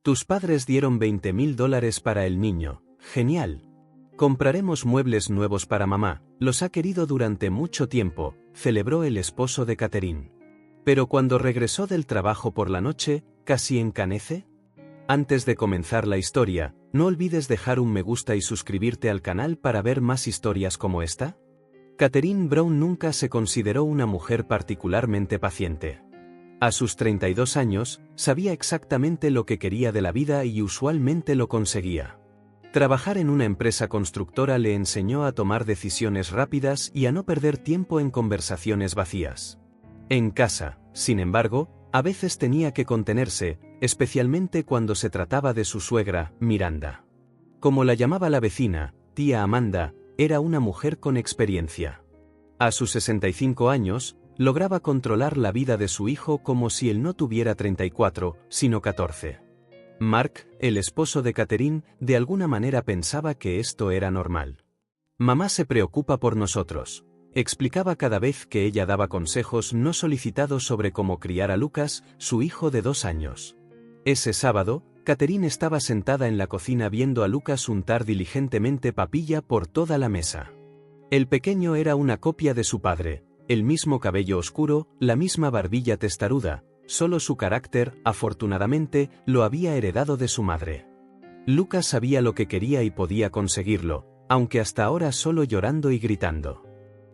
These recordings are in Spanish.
Tus padres dieron $20.000 para el niño. Genial. Compraremos muebles nuevos para mamá, los ha querido durante mucho tiempo, celebró el esposo de Catherine. Pero cuando regresó del trabajo por la noche, casi encanece. Antes de comenzar la historia, no olvides dejar un me gusta y suscribirte al canal para ver más historias como esta. Catherine Brown nunca se consideró una mujer particularmente paciente. A sus 32 años, sabía exactamente lo que quería de la vida y usualmente lo conseguía. Trabajar en una empresa constructora le enseñó a tomar decisiones rápidas y a no perder tiempo en conversaciones vacías. En casa, sin embargo, a veces tenía que contenerse, especialmente cuando se trataba de su suegra, Miranda. Como la llamaba la vecina, tía Amanda, era una mujer con experiencia. A sus 65 años, lograba controlar la vida de su hijo como si él no tuviera 34, sino 14. Mark, el esposo de Catherine, de alguna manera pensaba que esto era normal. Mamá se preocupa por nosotros, explicaba cada vez que ella daba consejos no solicitados sobre cómo criar a Lucas, su hijo de 2 años. Ese sábado, Catherine estaba sentada en la cocina viendo a Lucas untar diligentemente papilla por toda la mesa. El pequeño era una copia de su padre, el mismo cabello oscuro, la misma barbilla testaruda, solo su carácter, afortunadamente, lo había heredado de su madre. Lucas sabía lo que quería y podía conseguirlo, aunque hasta ahora solo llorando y gritando.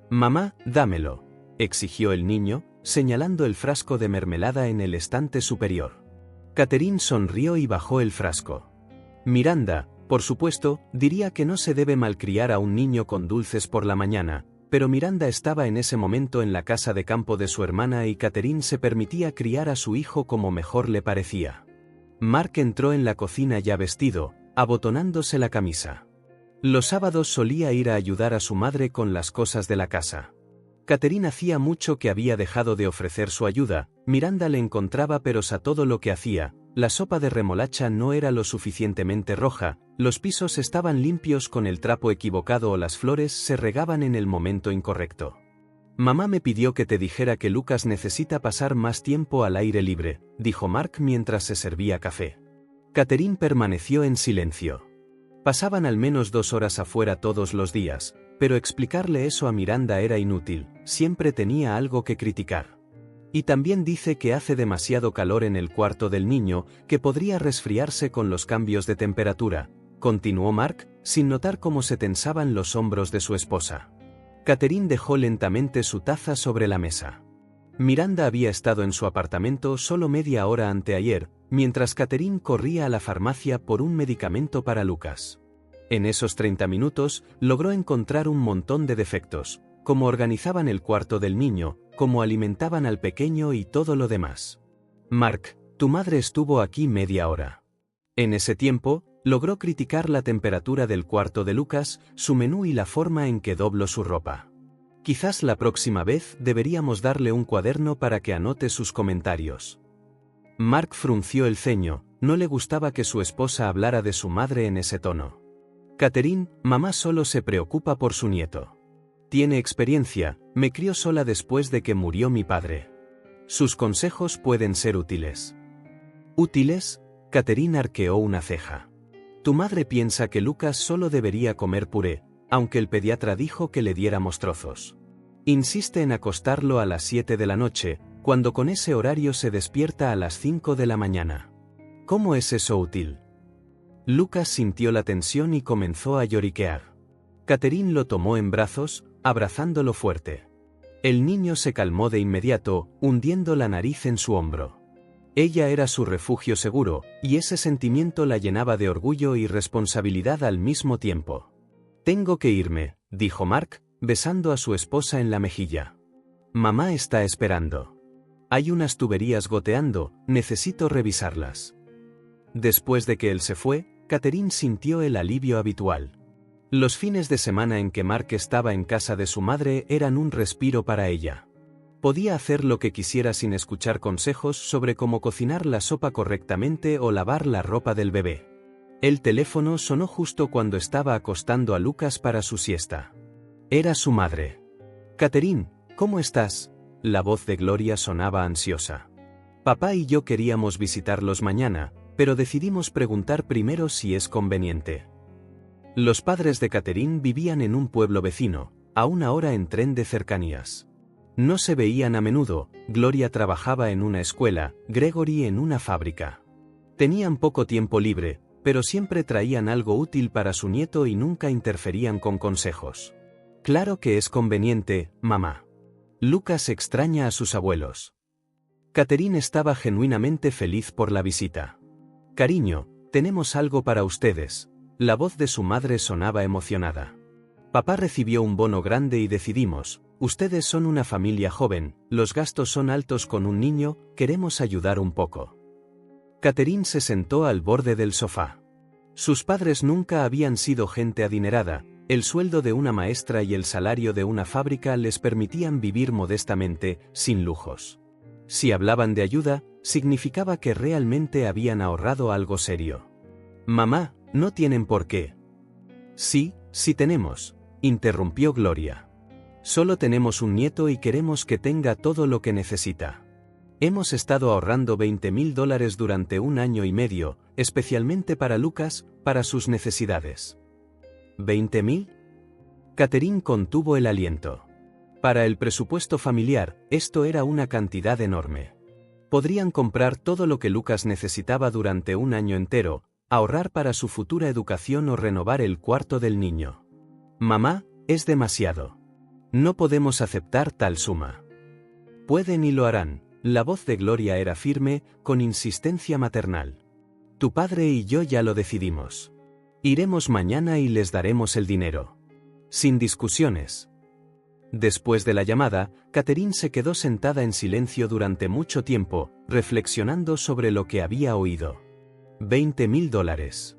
«Mamá, dámelo», exigió el niño, señalando el frasco de mermelada en el estante superior. Catherine sonrió y bajó el frasco. Miranda, por supuesto, diría que no se debe malcriar a un niño con dulces por la mañana, pero Miranda estaba en ese momento en la casa de campo de su hermana y Catherine se permitía criar a su hijo como mejor le parecía. Mark entró en la cocina ya vestido, abotonándose la camisa. Los sábados solía ir a ayudar a su madre con las cosas de la casa. Catherine hacía mucho que había dejado de ofrecer su ayuda, Miranda le encontraba peros a todo lo que hacía, la sopa de remolacha no era lo suficientemente roja, los pisos estaban limpios con el trapo equivocado o las flores se regaban en el momento incorrecto. Mamá me pidió que te dijera que Lucas necesita pasar más tiempo al aire libre, dijo Mark mientras se servía café. Catherine permaneció en silencio. Pasaban al menos 2 horas afuera todos los días, pero explicarle eso a Miranda era inútil, siempre tenía algo que criticar. Y también dice que hace demasiado calor en el cuarto del niño, que podría resfriarse con los cambios de temperatura, continuó Mark, sin notar cómo se tensaban los hombros de su esposa. Catherine dejó lentamente su taza sobre la mesa. Miranda había estado en su apartamento solo media hora anteayer, mientras Catherine corría a la farmacia por un medicamento para Lucas. En esos 30 minutos, logró encontrar un montón de defectos, cómo organizaban el cuarto del niño, cómo alimentaban al pequeño y todo lo demás. Mark, tu madre estuvo aquí media hora. En ese tiempo, logró criticar la temperatura del cuarto de Lucas, su menú y la forma en que dobló su ropa. Quizás la próxima vez deberíamos darle un cuaderno para que anote sus comentarios. Mark frunció el ceño, no le gustaba que su esposa hablara de su madre en ese tono. Catherine, mamá solo se preocupa por su nieto. Tiene experiencia, me crió sola después de que murió mi padre. Sus consejos pueden ser útiles. ¿Útiles? Catherine arqueó una ceja. Tu madre piensa que Lucas solo debería comer puré, aunque el pediatra dijo que le diéramos trozos. Insiste en acostarlo a las 7 de la noche, cuando con ese horario se despierta a las 5 de la mañana. ¿Cómo es eso útil? Lucas sintió la tensión y comenzó a lloriquear. Catherine lo tomó en brazos, abrazándolo fuerte. El niño se calmó de inmediato, hundiendo la nariz en su hombro. Ella era su refugio seguro, y ese sentimiento la llenaba de orgullo y responsabilidad al mismo tiempo. Tengo que irme, dijo Mark, besando a su esposa en la mejilla. Mamá está esperando. Hay unas tuberías goteando, necesito revisarlas. Después de que él se fue, Catherine sintió el alivio habitual. Los fines de semana en que Mark estaba en casa de su madre eran un respiro para ella. Podía hacer lo que quisiera sin escuchar consejos sobre cómo cocinar la sopa correctamente o lavar la ropa del bebé. El teléfono sonó justo cuando estaba acostando a Lucas para su siesta. Era su madre. Catherine, ¿cómo estás? La voz de Gloria sonaba ansiosa. Papá y yo queríamos visitarlos mañana, pero decidimos preguntar primero si es conveniente. Los padres de Catherine vivían en un pueblo vecino, a una hora en tren de cercanías. No se veían a menudo, Gloria trabajaba en una escuela, Gregory en una fábrica. Tenían poco tiempo libre, pero siempre traían algo útil para su nieto y nunca interferían con consejos. Claro que es conveniente, mamá. Lucas extraña a sus abuelos. Catherine estaba genuinamente feliz por la visita. Cariño, tenemos algo para ustedes. La voz de su madre sonaba emocionada. Papá recibió un bono grande y decidimos, ustedes son una familia joven, los gastos son altos con un niño, queremos ayudar un poco. Catherine se sentó al borde del sofá. Sus padres nunca habían sido gente adinerada, el sueldo de una maestra y el salario de una fábrica les permitían vivir modestamente, sin lujos. Si hablaban de ayuda, significaba que realmente habían ahorrado algo serio. Mamá, no tienen por qué. Sí, sí tenemos, interrumpió Gloria. Solo tenemos un nieto y queremos que tenga todo lo que necesita. Hemos estado ahorrando $20,000 durante 1 año y medio, especialmente para Lucas, para sus necesidades. ¿20,000? Catherine contuvo el aliento. Para el presupuesto familiar, esto era una cantidad enorme. Podrían comprar todo lo que Lucas necesitaba durante un año entero, ahorrar para su futura educación o renovar el cuarto del niño. Mamá, es demasiado. No podemos aceptar tal suma. Pueden y lo harán. La voz de Gloria era firme, con insistencia maternal. Tu padre y yo ya lo decidimos. Iremos mañana y les daremos el dinero. Sin discusiones. Después de la llamada, Catherine se quedó sentada en silencio durante mucho tiempo, reflexionando sobre lo que había oído. $20,000.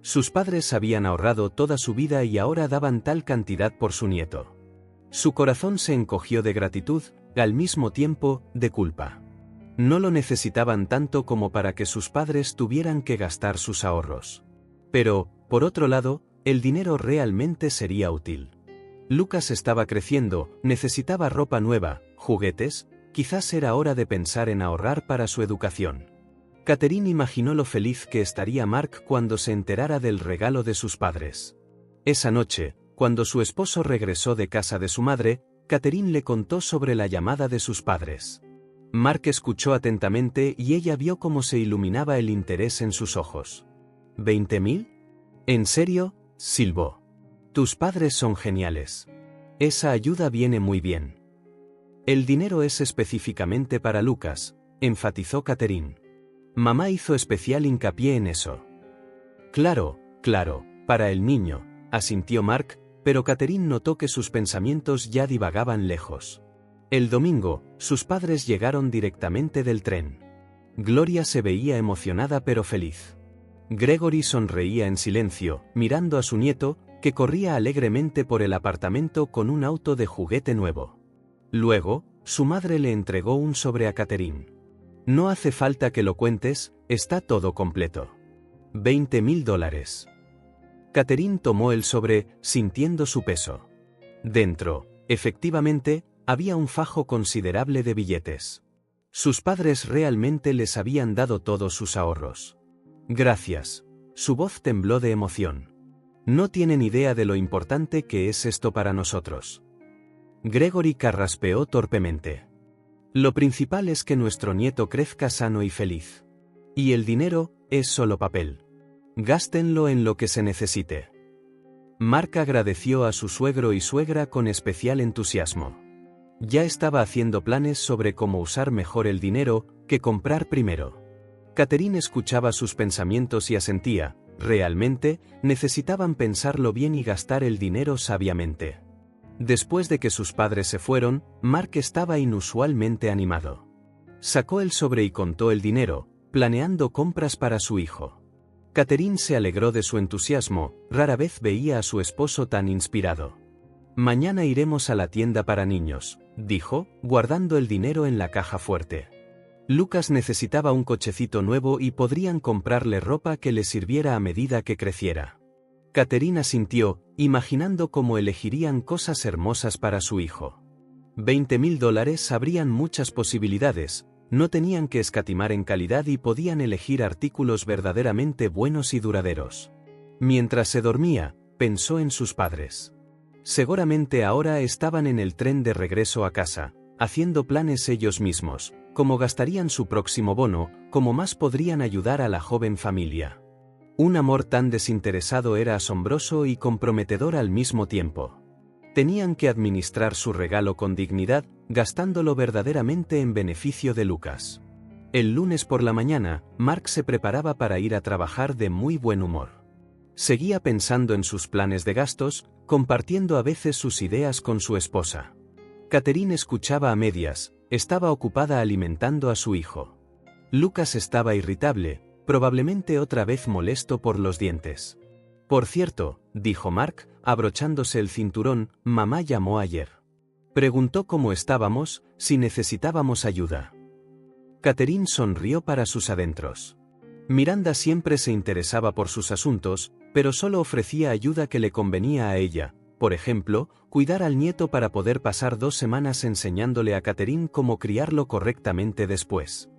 Sus padres habían ahorrado toda su vida y ahora daban tal cantidad por su nieto. Su corazón se encogió de gratitud, al mismo tiempo, de culpa. No lo necesitaban tanto como para que sus padres tuvieran que gastar sus ahorros. Pero, por otro lado, el dinero realmente sería útil. Lucas estaba creciendo, necesitaba ropa nueva, juguetes, quizás era hora de pensar en ahorrar para su educación. Catherine imaginó lo feliz que estaría Mark cuando se enterara del regalo de sus padres. Esa noche, cuando su esposo regresó de casa de su madre, Catherine le contó sobre la llamada de sus padres. Mark escuchó atentamente y ella vio cómo se iluminaba el interés en sus ojos. ¿20,000? ¿En serio? Silbó. Tus padres son geniales. Esa ayuda viene muy bien. El dinero es específicamente para Lucas, enfatizó Catherine. Mamá hizo especial hincapié en eso. Claro, claro, para el niño, asintió Mark, pero Catherine notó que sus pensamientos ya divagaban lejos. El domingo, sus padres llegaron directamente del tren. Gloria se veía emocionada pero feliz. Gregory sonreía en silencio, mirando a su nieto, que corría alegremente por el apartamento con un auto de juguete nuevo. Luego, su madre le entregó un sobre a Catherine. No hace falta que lo cuentes, está todo completo. $20,000. Catherine tomó el sobre, sintiendo su peso. Dentro, efectivamente, había un fajo considerable de billetes. Sus padres realmente les habían dado todos sus ahorros. Gracias. Su voz tembló de emoción. No tienen idea de lo importante que es esto para nosotros. Gregory carraspeó torpemente. Lo principal es que nuestro nieto crezca sano y feliz. Y el dinero, es solo papel. Gástenlo en lo que se necesite. Mark agradeció a su suegro y suegra con especial entusiasmo. Ya estaba haciendo planes sobre cómo usar mejor el dinero, que comprar primero. Catherine escuchaba sus pensamientos y asentía, realmente, necesitaban pensarlo bien y gastar el dinero sabiamente. Después de que sus padres se fueron, Mark estaba inusualmente animado. Sacó el sobre y contó el dinero, planeando compras para su hijo. Catherine se alegró de su entusiasmo, rara vez veía a su esposo tan inspirado. Mañana iremos a la tienda para niños, dijo, guardando el dinero en la caja fuerte. Lucas necesitaba un cochecito nuevo y podrían comprarle ropa que le sirviera a medida que creciera. Catherine asintió, imaginando cómo elegirían cosas hermosas para su hijo. $20,000 abrían muchas posibilidades, no tenían que escatimar en calidad y podían elegir artículos verdaderamente buenos y duraderos. Mientras se dormía, pensó en sus padres. Seguramente ahora estaban en el tren de regreso a casa, haciendo planes ellos mismos, cómo gastarían su próximo bono, cómo más podrían ayudar a la joven familia. Un amor tan desinteresado era asombroso y comprometedor al mismo tiempo. Tenían que administrar su regalo con dignidad, gastándolo verdaderamente en beneficio de Lucas. El lunes por la mañana, Mark se preparaba para ir a trabajar de muy buen humor. Seguía pensando en sus planes de gastos, compartiendo a veces sus ideas con su esposa. Catherine escuchaba a medias, estaba ocupada alimentando a su hijo. Lucas estaba irritable, probablemente otra vez molesto por los dientes. Por cierto, dijo Mark, abrochándose el cinturón, mamá llamó ayer. Preguntó cómo estábamos, si necesitábamos ayuda. Catherine sonrió para sus adentros. Miranda siempre se interesaba por sus asuntos, pero solo ofrecía ayuda que le convenía a ella, por ejemplo, cuidar al nieto para poder pasar 2 semanas enseñándole a Catherine cómo criarlo correctamente después.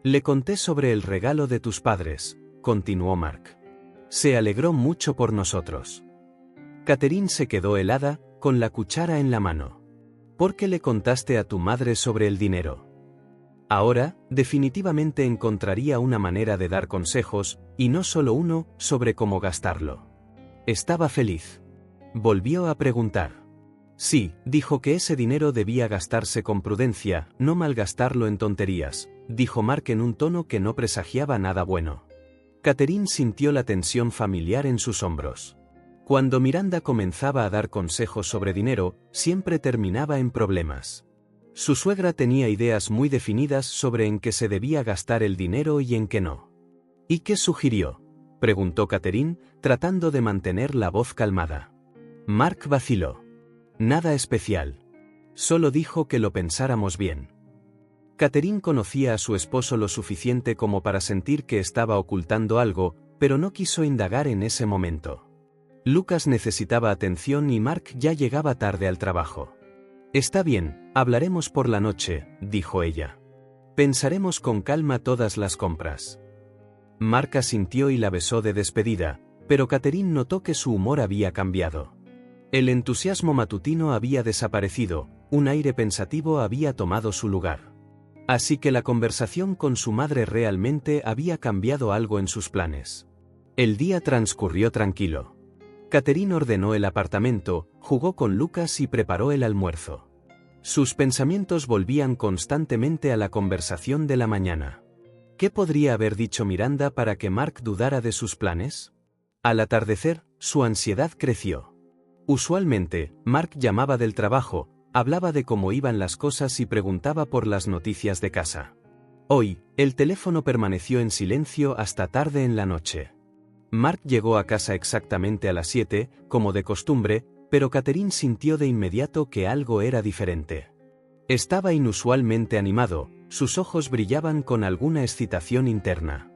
Le conté sobre el regalo de tus padres, continuó Mark. Se alegró mucho por nosotros. Catherine se quedó helada, con la cuchara en la mano. ¿Por qué le contaste a tu madre sobre el dinero? Ahora, definitivamente encontraría una manera de dar consejos, y no solo uno, sobre cómo gastarlo. Estaba feliz. Volvió a preguntar. Sí, dijo que ese dinero debía gastarse con prudencia, no malgastarlo en tonterías, dijo Mark en un tono que no presagiaba nada bueno. Catherine sintió la tensión familiar en sus hombros. Cuando Miranda comenzaba a dar consejos sobre dinero, siempre terminaba en problemas. Su suegra tenía ideas muy definidas sobre en qué se debía gastar el dinero y en qué no. ¿Y qué sugirió?, preguntó Catherine, tratando de mantener la voz calmada. Mark vaciló. Nada especial. Solo dijo que lo pensáramos bien. Catherine conocía a su esposo lo suficiente como para sentir que estaba ocultando algo, pero no quiso indagar en ese momento. Lucas necesitaba atención y Mark ya llegaba tarde al trabajo. Está bien, hablaremos por la noche, dijo ella. Pensaremos con calma todas las compras. Mark asintió y la besó de despedida, pero Catherine notó que su humor había cambiado. El entusiasmo matutino había desaparecido, un aire pensativo había tomado su lugar. Así que la conversación con su madre realmente había cambiado algo en sus planes. El día transcurrió tranquilo. Catherine ordenó el apartamento, jugó con Lucas y preparó el almuerzo. Sus pensamientos volvían constantemente a la conversación de la mañana. ¿Qué podría haber dicho Miranda para que Mark dudara de sus planes? Al atardecer, su ansiedad creció. Usualmente, Mark llamaba del trabajo, hablaba de cómo iban las cosas y preguntaba por las noticias de casa. Hoy, el teléfono permaneció en silencio hasta tarde en la noche. Mark llegó a casa exactamente a las 7, como de costumbre, pero Catherine sintió de inmediato que algo era diferente. Estaba inusualmente animado, sus ojos brillaban con alguna excitación interna.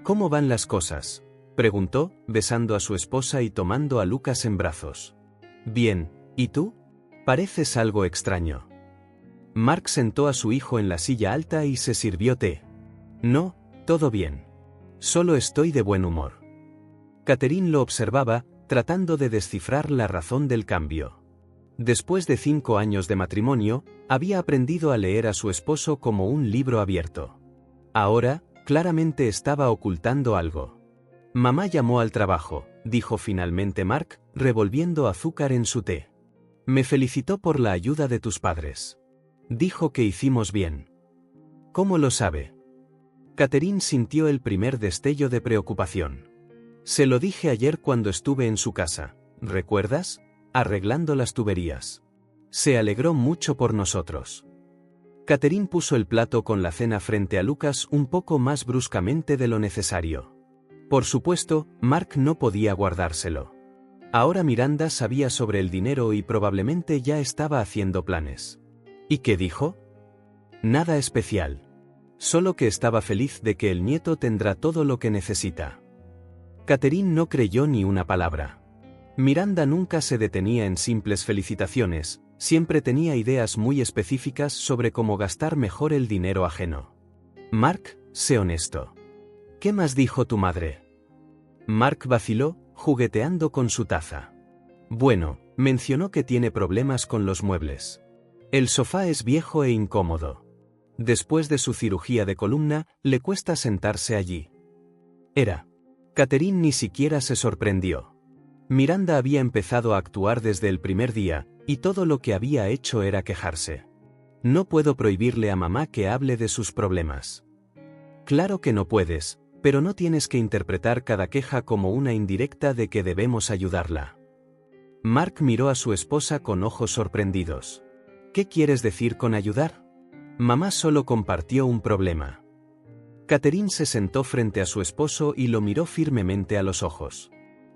¿Cómo van las cosas?, preguntó, besando a su esposa y tomando a Lucas en brazos. Bien, ¿y tú? Pareces algo extraño. Mark sentó a su hijo en la silla alta y se sirvió té. No, todo bien. Solo estoy de buen humor. Catherine lo observaba, tratando de descifrar la razón del cambio. Después de 5 años de matrimonio, había aprendido a leer a su esposo como un libro abierto. Ahora, claramente estaba ocultando algo. Mamá llamó al trabajo, dijo finalmente Mark, revolviendo azúcar en su té. Me felicitó por la ayuda de tus padres. Dijo que hicimos bien. ¿Cómo lo sabe? Catherine sintió el primer destello de preocupación. Se lo dije ayer cuando estuve en su casa, ¿recuerdas? Arreglando las tuberías. Se alegró mucho por nosotros. Catherine puso el plato con la cena frente a Lucas un poco más bruscamente de lo necesario. Por supuesto, Mark no podía guardárselo. Ahora Miranda sabía sobre el dinero y probablemente ya estaba haciendo planes. ¿Y qué dijo? Nada especial. Solo que estaba feliz de que el nieto tendrá todo lo que necesita. Catherine no creyó ni una palabra. Miranda nunca se detenía en simples felicitaciones, siempre tenía ideas muy específicas sobre cómo gastar mejor el dinero ajeno. Mark, sé honesto. ¿Qué más dijo tu madre? Mark vaciló, jugueteando con su taza. Bueno, mencionó que tiene problemas con los muebles. El sofá es viejo e incómodo. Después de su cirugía de columna, le cuesta sentarse allí. Catherine ni siquiera se sorprendió. Miranda había empezado a actuar desde el primer día, y todo lo que había hecho era quejarse. No puedo prohibirle a mamá que hable de sus problemas. Claro que no puedes, pero no tienes que interpretar cada queja como una indirecta de que debemos ayudarla. Mark miró a su esposa con ojos sorprendidos. ¿Qué quieres decir con ayudar? Mamá solo compartió un problema. Catherine se sentó frente a su esposo y lo miró firmemente a los ojos.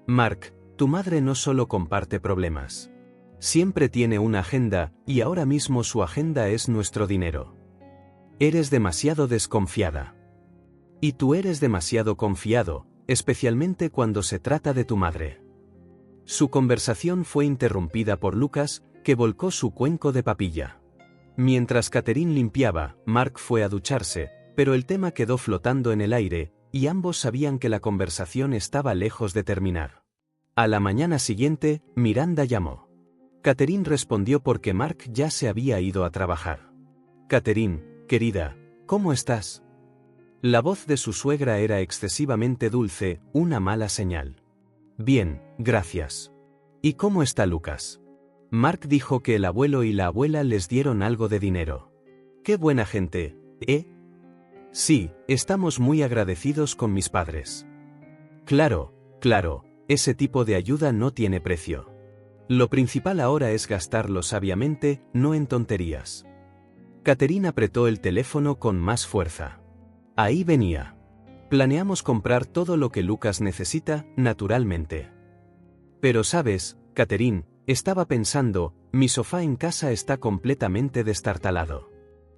Mark, tu madre no solo comparte problemas. Siempre tiene una agenda, y ahora mismo su agenda es nuestro dinero. Eres demasiado desconfiada. Y tú eres demasiado confiado, especialmente cuando se trata de tu madre. Su conversación fue interrumpida por Lucas, que volcó su cuenco de papilla. Mientras Catherine limpiaba, Mark fue a ducharse, pero el tema quedó flotando en el aire, y ambos sabían que la conversación estaba lejos de terminar. A la mañana siguiente, Miranda llamó. Catherine respondió porque Mark ya se había ido a trabajar. Catherine, querida, ¿cómo estás? La voz de su suegra era excesivamente dulce, una mala señal. Bien, gracias. ¿Y cómo está Lucas? Mark dijo que el abuelo y la abuela les dieron algo de dinero. ¡Qué buena gente! Sí, estamos muy agradecidos con mis padres. Claro, ese tipo de ayuda no tiene precio. Lo principal ahora es gastarlo sabiamente, no en tonterías. Catherine apretó el teléfono con más fuerza. Ahí venía. Planeamos comprar todo lo que Lucas necesita, naturalmente. Pero sabes, Catherine, estaba pensando, mi sofá en casa está completamente destartalado.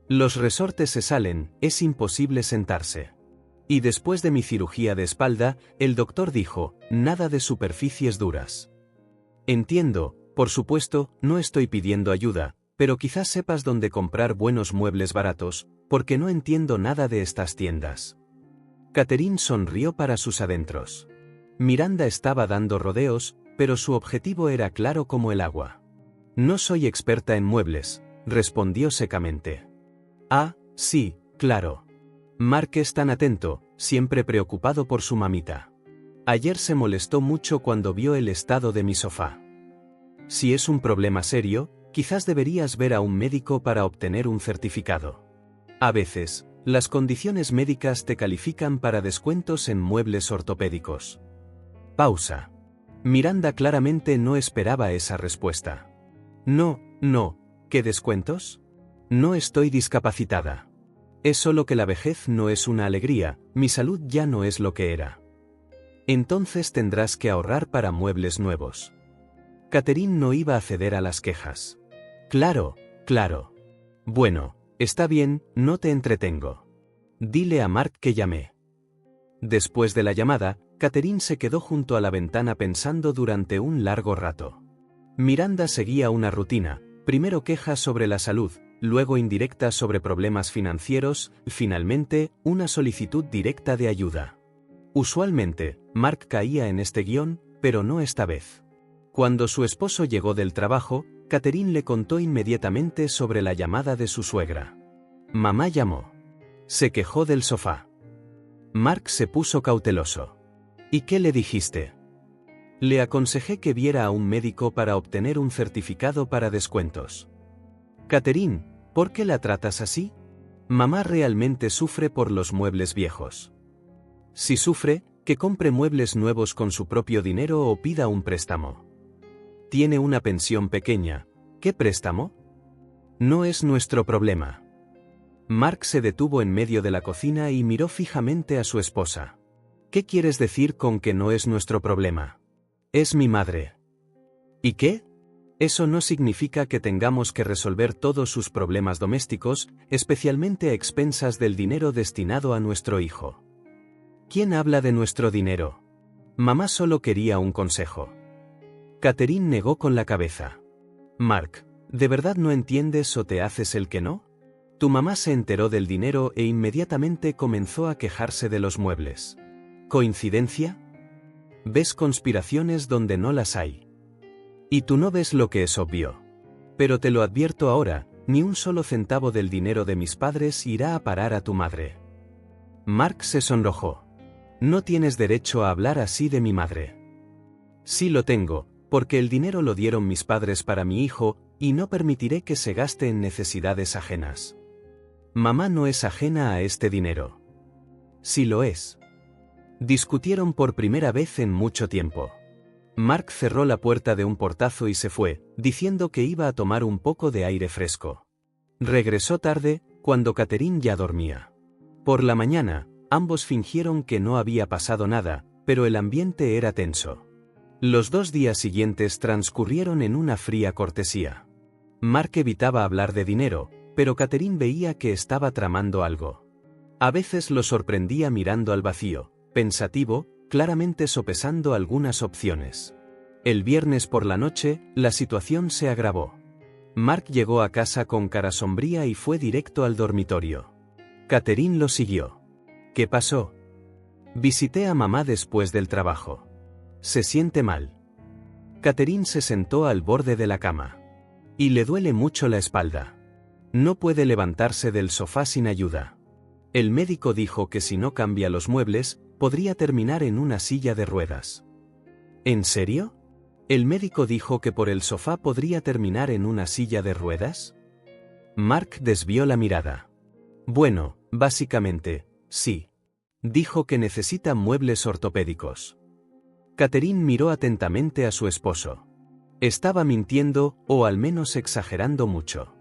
Los resortes se salen, es imposible sentarse. Y después de mi cirugía de espalda, el doctor dijo, nada de superficies duras. Entiendo, por supuesto, no estoy pidiendo ayuda, pero quizás sepas dónde comprar buenos muebles baratos, porque no entiendo nada de estas tiendas. Catherine sonrió para sus adentros. Miranda estaba dando rodeos, pero su objetivo era claro como el agua. No soy experta en muebles, respondió secamente. Ah, sí, claro. Mark es tan atento, siempre preocupado por su mamita. Ayer se molestó mucho cuando vio el estado de mi sofá. Si es un problema serio, quizás deberías ver a un médico para obtener un certificado. A veces, las condiciones médicas te califican para descuentos en muebles ortopédicos. Pausa. Miranda claramente no esperaba esa respuesta. No, ¿qué descuentos? No estoy discapacitada. Es solo que la vejez no es una alegría, mi salud ya no es lo que era. Entonces tendrás que ahorrar para muebles nuevos. Catherine no iba a ceder a las quejas. Claro. Bueno, está bien, no te entretengo. Dile a Mark que llamé. Después de la llamada, Catherine se quedó junto a la ventana pensando durante un largo rato. Miranda seguía una rutina, primero quejas sobre la salud, luego indirectas sobre problemas financieros, finalmente, una solicitud directa de ayuda. Usualmente, Mark caía en este guión, pero no esta vez. Cuando su esposo llegó del trabajo, Catherine le contó inmediatamente sobre la llamada de su suegra. Mamá llamó. Se quejó del sofá. Mark se puso cauteloso. ¿Y qué le dijiste? Le aconsejé que viera a un médico para obtener un certificado para descuentos. Catherine, ¿por qué la tratas así? Mamá realmente sufre por los muebles viejos. Si sufre, que compre muebles nuevos con su propio dinero o pida un préstamo. Tiene una pensión pequeña. ¿Qué préstamo? No es nuestro problema. Mark se detuvo en medio de la cocina y miró fijamente a su esposa. ¿Qué quieres decir con que no es nuestro problema? Es mi madre. ¿Y qué? Eso no significa que tengamos que resolver todos sus problemas domésticos, especialmente a expensas del dinero destinado a nuestro hijo. ¿Quién habla de nuestro dinero? Mamá solo quería un consejo. Catherine negó con la cabeza. Mark, ¿de verdad no entiendes o te haces el que no? Tu mamá se enteró del dinero e inmediatamente comenzó a quejarse de los muebles. ¿Coincidencia? Ves conspiraciones donde no las hay. Y tú no ves lo que es obvio. Pero te lo advierto ahora, ni un solo centavo del dinero de mis padres irá a parar a tu madre. Mark se sonrojó. No tienes derecho a hablar así de mi madre. Sí lo tengo, porque el dinero lo dieron mis padres para mi hijo, y no permitiré que se gaste en necesidades ajenas. Mamá no es ajena a este dinero. Sí lo es. Discutieron por primera vez en mucho tiempo. Mark cerró la puerta de un portazo y se fue, diciendo que iba a tomar un poco de aire fresco. Regresó tarde, cuando Catherine ya dormía. Por la mañana, ambos fingieron que no había pasado nada, pero el ambiente era tenso. Los 2 días siguientes transcurrieron en una fría cortesía. Mark evitaba hablar de dinero, pero Catherine veía que estaba tramando algo. A veces lo sorprendía mirando al vacío, pensativo, claramente sopesando algunas opciones. El viernes por la noche, la situación se agravó. Mark llegó a casa con cara sombría y fue directo al dormitorio. Catherine lo siguió. ¿Qué pasó? Visité a mamá después del trabajo. Se siente mal. Catherine se sentó al borde de la cama. Y le duele mucho la espalda. No puede levantarse del sofá sin ayuda. El médico dijo que si no cambia los muebles, podría terminar en una silla de ruedas. ¿En serio? ¿El médico dijo que por el sofá podría terminar en una silla de ruedas? Mark desvió la mirada. Bueno, básicamente, sí. Dijo que necesita muebles ortopédicos. Catherine miró atentamente a su esposo. Estaba mintiendo, o al menos exagerando mucho.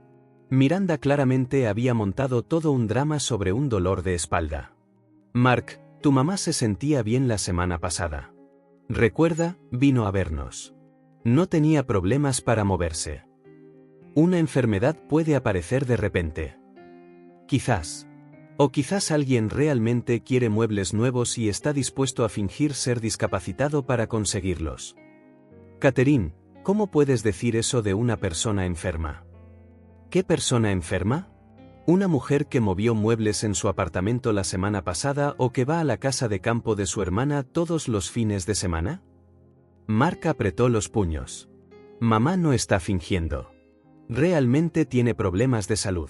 Miranda claramente había montado todo un drama sobre un dolor de espalda. Mark, tu mamá se sentía bien la semana pasada. Recuerda, vino a vernos. No tenía problemas para moverse. Una enfermedad puede aparecer de repente. Quizás. O quizás alguien realmente quiere muebles nuevos y está dispuesto a fingir ser discapacitado para conseguirlos. Catherine, ¿cómo puedes decir eso de una persona enferma? ¿Qué persona enferma? ¿Una mujer que movió muebles en su apartamento la semana pasada o que va a la casa de campo de su hermana todos los fines de semana? Mark apretó los puños. Mamá no está fingiendo. Realmente tiene problemas de salud.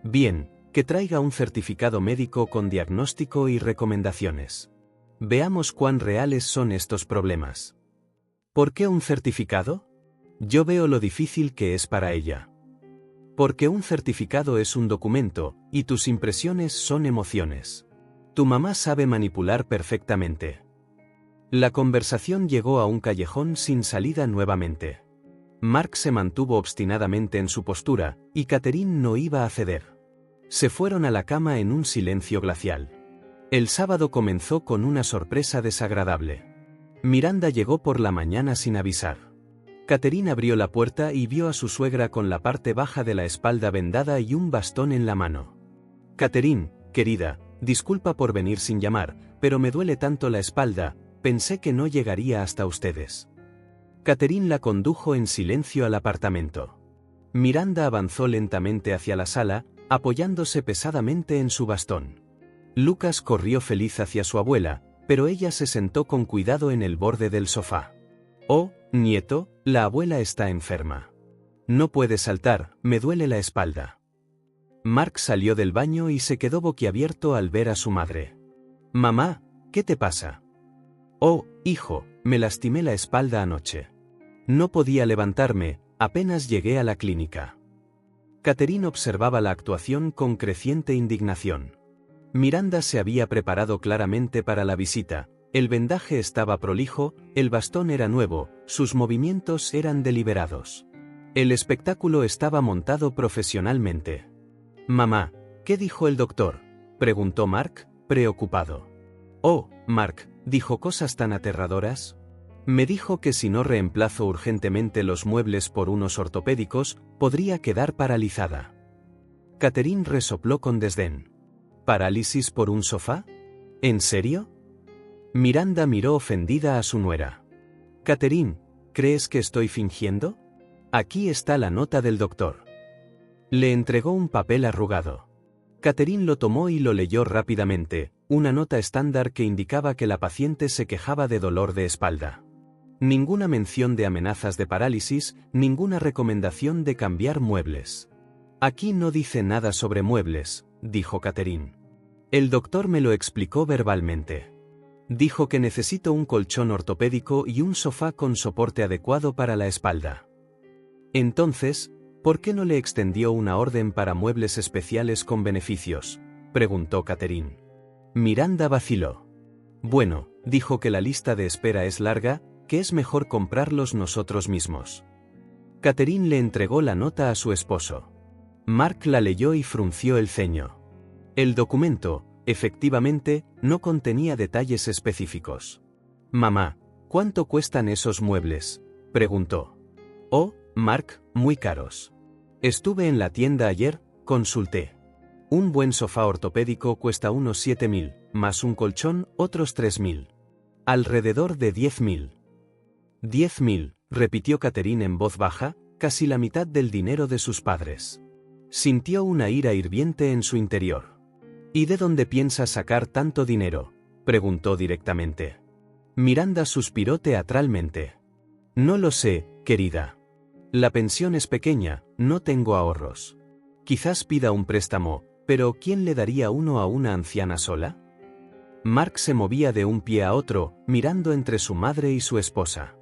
Bien, que traiga un certificado médico con diagnóstico y recomendaciones. Veamos cuán reales son estos problemas. ¿Por qué un certificado? Yo veo lo difícil que es para ella. Porque un certificado es un documento, y tus impresiones son emociones. Tu mamá sabe manipular perfectamente. La conversación llegó a un callejón sin salida nuevamente. Mark se mantuvo obstinadamente en su postura, y Catherine no iba a ceder. Se fueron a la cama en un silencio glacial. El sábado comenzó con una sorpresa desagradable. Miranda llegó por la mañana sin avisar. Catherine abrió la puerta y vio a su suegra con la parte baja de la espalda vendada y un bastón en la mano. Catherine, querida, disculpa por venir sin llamar, pero me duele tanto la espalda, pensé que no llegaría hasta ustedes. Catherine la condujo en silencio al apartamento. Miranda avanzó lentamente hacia la sala, apoyándose pesadamente en su bastón. Lucas corrió feliz hacia su abuela, pero ella se sentó con cuidado en el borde del sofá. Oh, nieto, la abuela está enferma. No puede saltar, me duele la espalda. Mark salió del baño y se quedó boquiabierto al ver a su madre. Mamá, ¿qué te pasa? Oh, hijo, me lastimé la espalda anoche. No podía levantarme, apenas llegué a la clínica. Catherine observaba la actuación con creciente indignación. Miranda se había preparado claramente para la visita. El vendaje estaba prolijo, el bastón era nuevo, sus movimientos eran deliberados. El espectáculo estaba montado profesionalmente. Mamá, ¿qué dijo el doctor?, preguntó Mark, preocupado. Oh, Mark, ¿dijo cosas tan aterradoras? Me dijo que si no reemplazo urgentemente los muebles por unos ortopédicos, podría quedar paralizada. Catherine resopló con desdén. ¿Parálisis por un sofá? ¿En serio? Miranda miró ofendida a su nuera. Catherine, ¿crees que estoy fingiendo? Aquí está la nota del doctor. Le entregó un papel arrugado. Catherine lo tomó y lo leyó rápidamente, una nota estándar que indicaba que la paciente se quejaba de dolor de espalda. Ninguna mención de amenazas de parálisis, ninguna recomendación de cambiar muebles. Aquí no dice nada sobre muebles, dijo Catherine. El doctor me lo explicó verbalmente. Dijo que necesito un colchón ortopédico y un sofá con soporte adecuado para la espalda. Entonces, ¿por qué no le extendió una orden para muebles especiales con beneficios?, preguntó Catherine. Miranda vaciló. Bueno, dijo que la lista de espera es larga, que es mejor comprarlos nosotros mismos. Catherine le entregó la nota a su esposo. Mark la leyó y frunció el ceño. El documento, efectivamente, no contenía detalles específicos. «Mamá, ¿cuánto cuestan esos muebles?», preguntó. «Oh, Mark, muy caros. Estuve en la tienda ayer, consulté. Un buen sofá ortopédico cuesta unos 7.000, más un colchón, otros 3.000. Alrededor de 10.000. 10.000, repitió Catherine en voz baja, casi la mitad del dinero de sus padres. Sintió una ira hirviente en su interior. ¿Y de dónde piensa sacar tanto dinero?, preguntó directamente. Miranda suspiró teatralmente. No lo sé, querida. La pensión es pequeña, no tengo ahorros. Quizás pida un préstamo, pero ¿quién le daría uno a una anciana sola? Mark se movía de un pie a otro, mirando entre su madre y su esposa.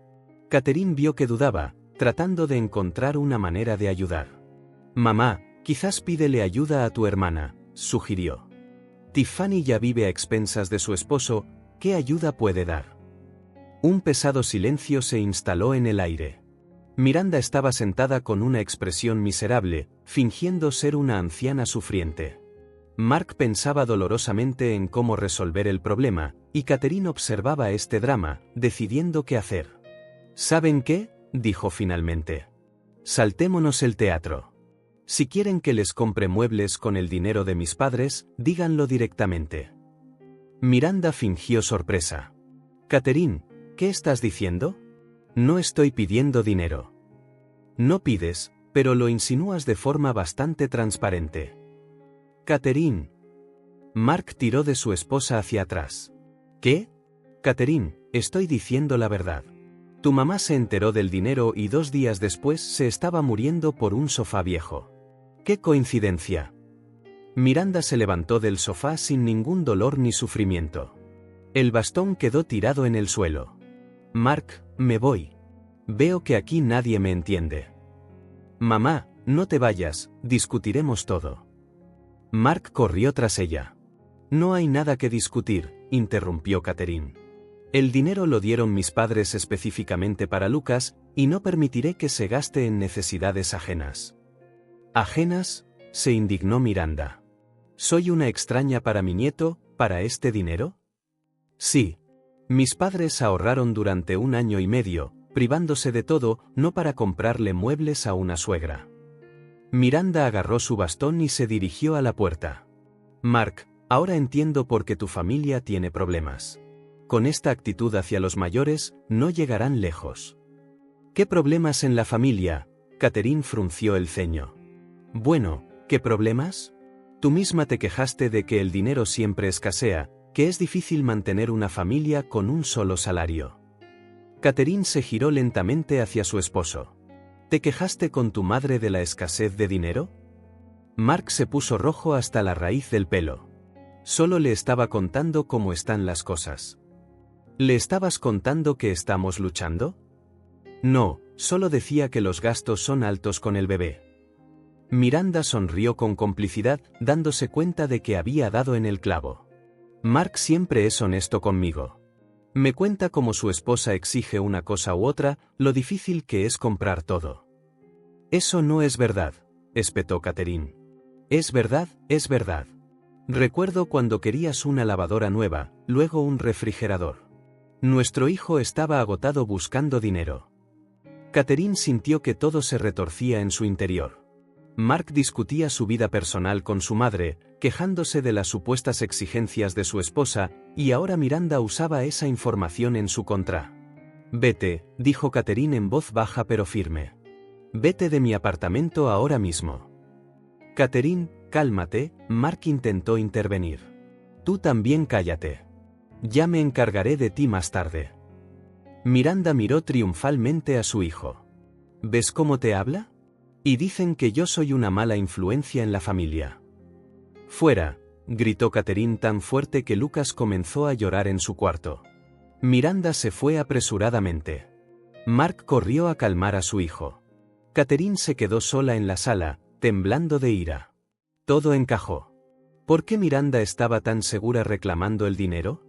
Catherine vio que dudaba, tratando de encontrar una manera de ayudar. Mamá, quizás pídele ayuda a tu hermana, sugirió. Tiffany ya vive a expensas de su esposo, ¿qué ayuda puede dar? Un pesado silencio se instaló en el aire. Miranda estaba sentada con una expresión miserable, fingiendo ser una anciana sufriente. Mark pensaba dolorosamente en cómo resolver el problema, y Catherine observaba este drama, decidiendo qué hacer. ¿Saben qué?, dijo finalmente. Saltémonos el teatro. Si quieren que les compre muebles con el dinero de mis padres, díganlo directamente. Miranda fingió sorpresa. Catherine, ¿qué estás diciendo? No estoy pidiendo dinero. No pides, pero lo insinúas de forma bastante transparente. Catherine. Mark tiró de su esposa hacia atrás. ¿Qué? Catherine, estoy diciendo la verdad. Tu mamá se enteró del dinero y 2 días después se estaba muriendo por un sofá viejo. ¡Qué coincidencia! Miranda se levantó del sofá sin ningún dolor ni sufrimiento. El bastón quedó tirado en el suelo. Mark, me voy. Veo que aquí nadie me entiende. Mamá, no te vayas, discutiremos todo. Mark corrió tras ella. No hay nada que discutir, interrumpió Catherine. El dinero lo dieron mis padres específicamente para Lucas, y no permitiré que se gaste en necesidades ajenas. ¿Ajenas?, se indignó Miranda. ¿Soy una extraña para mi nieto, para este dinero? Sí. Mis padres ahorraron durante 1 año y medio, privándose de todo, no para comprarle muebles a una suegra. Miranda agarró su bastón y se dirigió a la puerta. Mark, ahora entiendo por qué tu familia tiene problemas. Con esta actitud hacia los mayores, no llegarán lejos. ¿Qué problemas en la familia? Catherine frunció el ceño. Bueno, ¿qué problemas? Tú misma te quejaste de que el dinero siempre escasea, que es difícil mantener una familia con un solo salario. Catherine se giró lentamente hacia su esposo. ¿Te quejaste con tu madre de la escasez de dinero? Mark se puso rojo hasta la raíz del pelo. Solo le estaba contando cómo están las cosas. ¿Le estabas contando que estamos luchando? No, solo decía que los gastos son altos con el bebé. Miranda sonrió con complicidad, dándose cuenta de que había dado en el clavo. Mark siempre es honesto conmigo. Me cuenta cómo su esposa exige una cosa u otra, lo difícil que es comprar todo. Eso no es verdad, espetó Catherine. Es verdad, es verdad. Recuerdo cuando querías una lavadora nueva, luego un refrigerador. Nuestro hijo estaba agotado buscando dinero. Catherine sintió que todo se retorcía en su interior. Mark discutía su vida personal con su madre, quejándose de las supuestas exigencias de su esposa, y ahora Miranda usaba esa información en su contra. Vete, dijo Catherine en voz baja pero firme. Vete de mi apartamento ahora mismo. Catherine, cálmate, Mark intentó intervenir. Tú también cállate. Ya me encargaré de ti más tarde. Miranda miró triunfalmente a su hijo. ¿Ves cómo te habla? Y dicen que yo soy una mala influencia en la familia. Fuera, gritó Catherine tan fuerte que Lucas comenzó a llorar en su cuarto. Miranda se fue apresuradamente. Mark corrió a calmar a su hijo. Catherine se quedó sola en la sala, temblando de ira. Todo encajó. ¿Por qué Miranda estaba tan segura reclamando el dinero?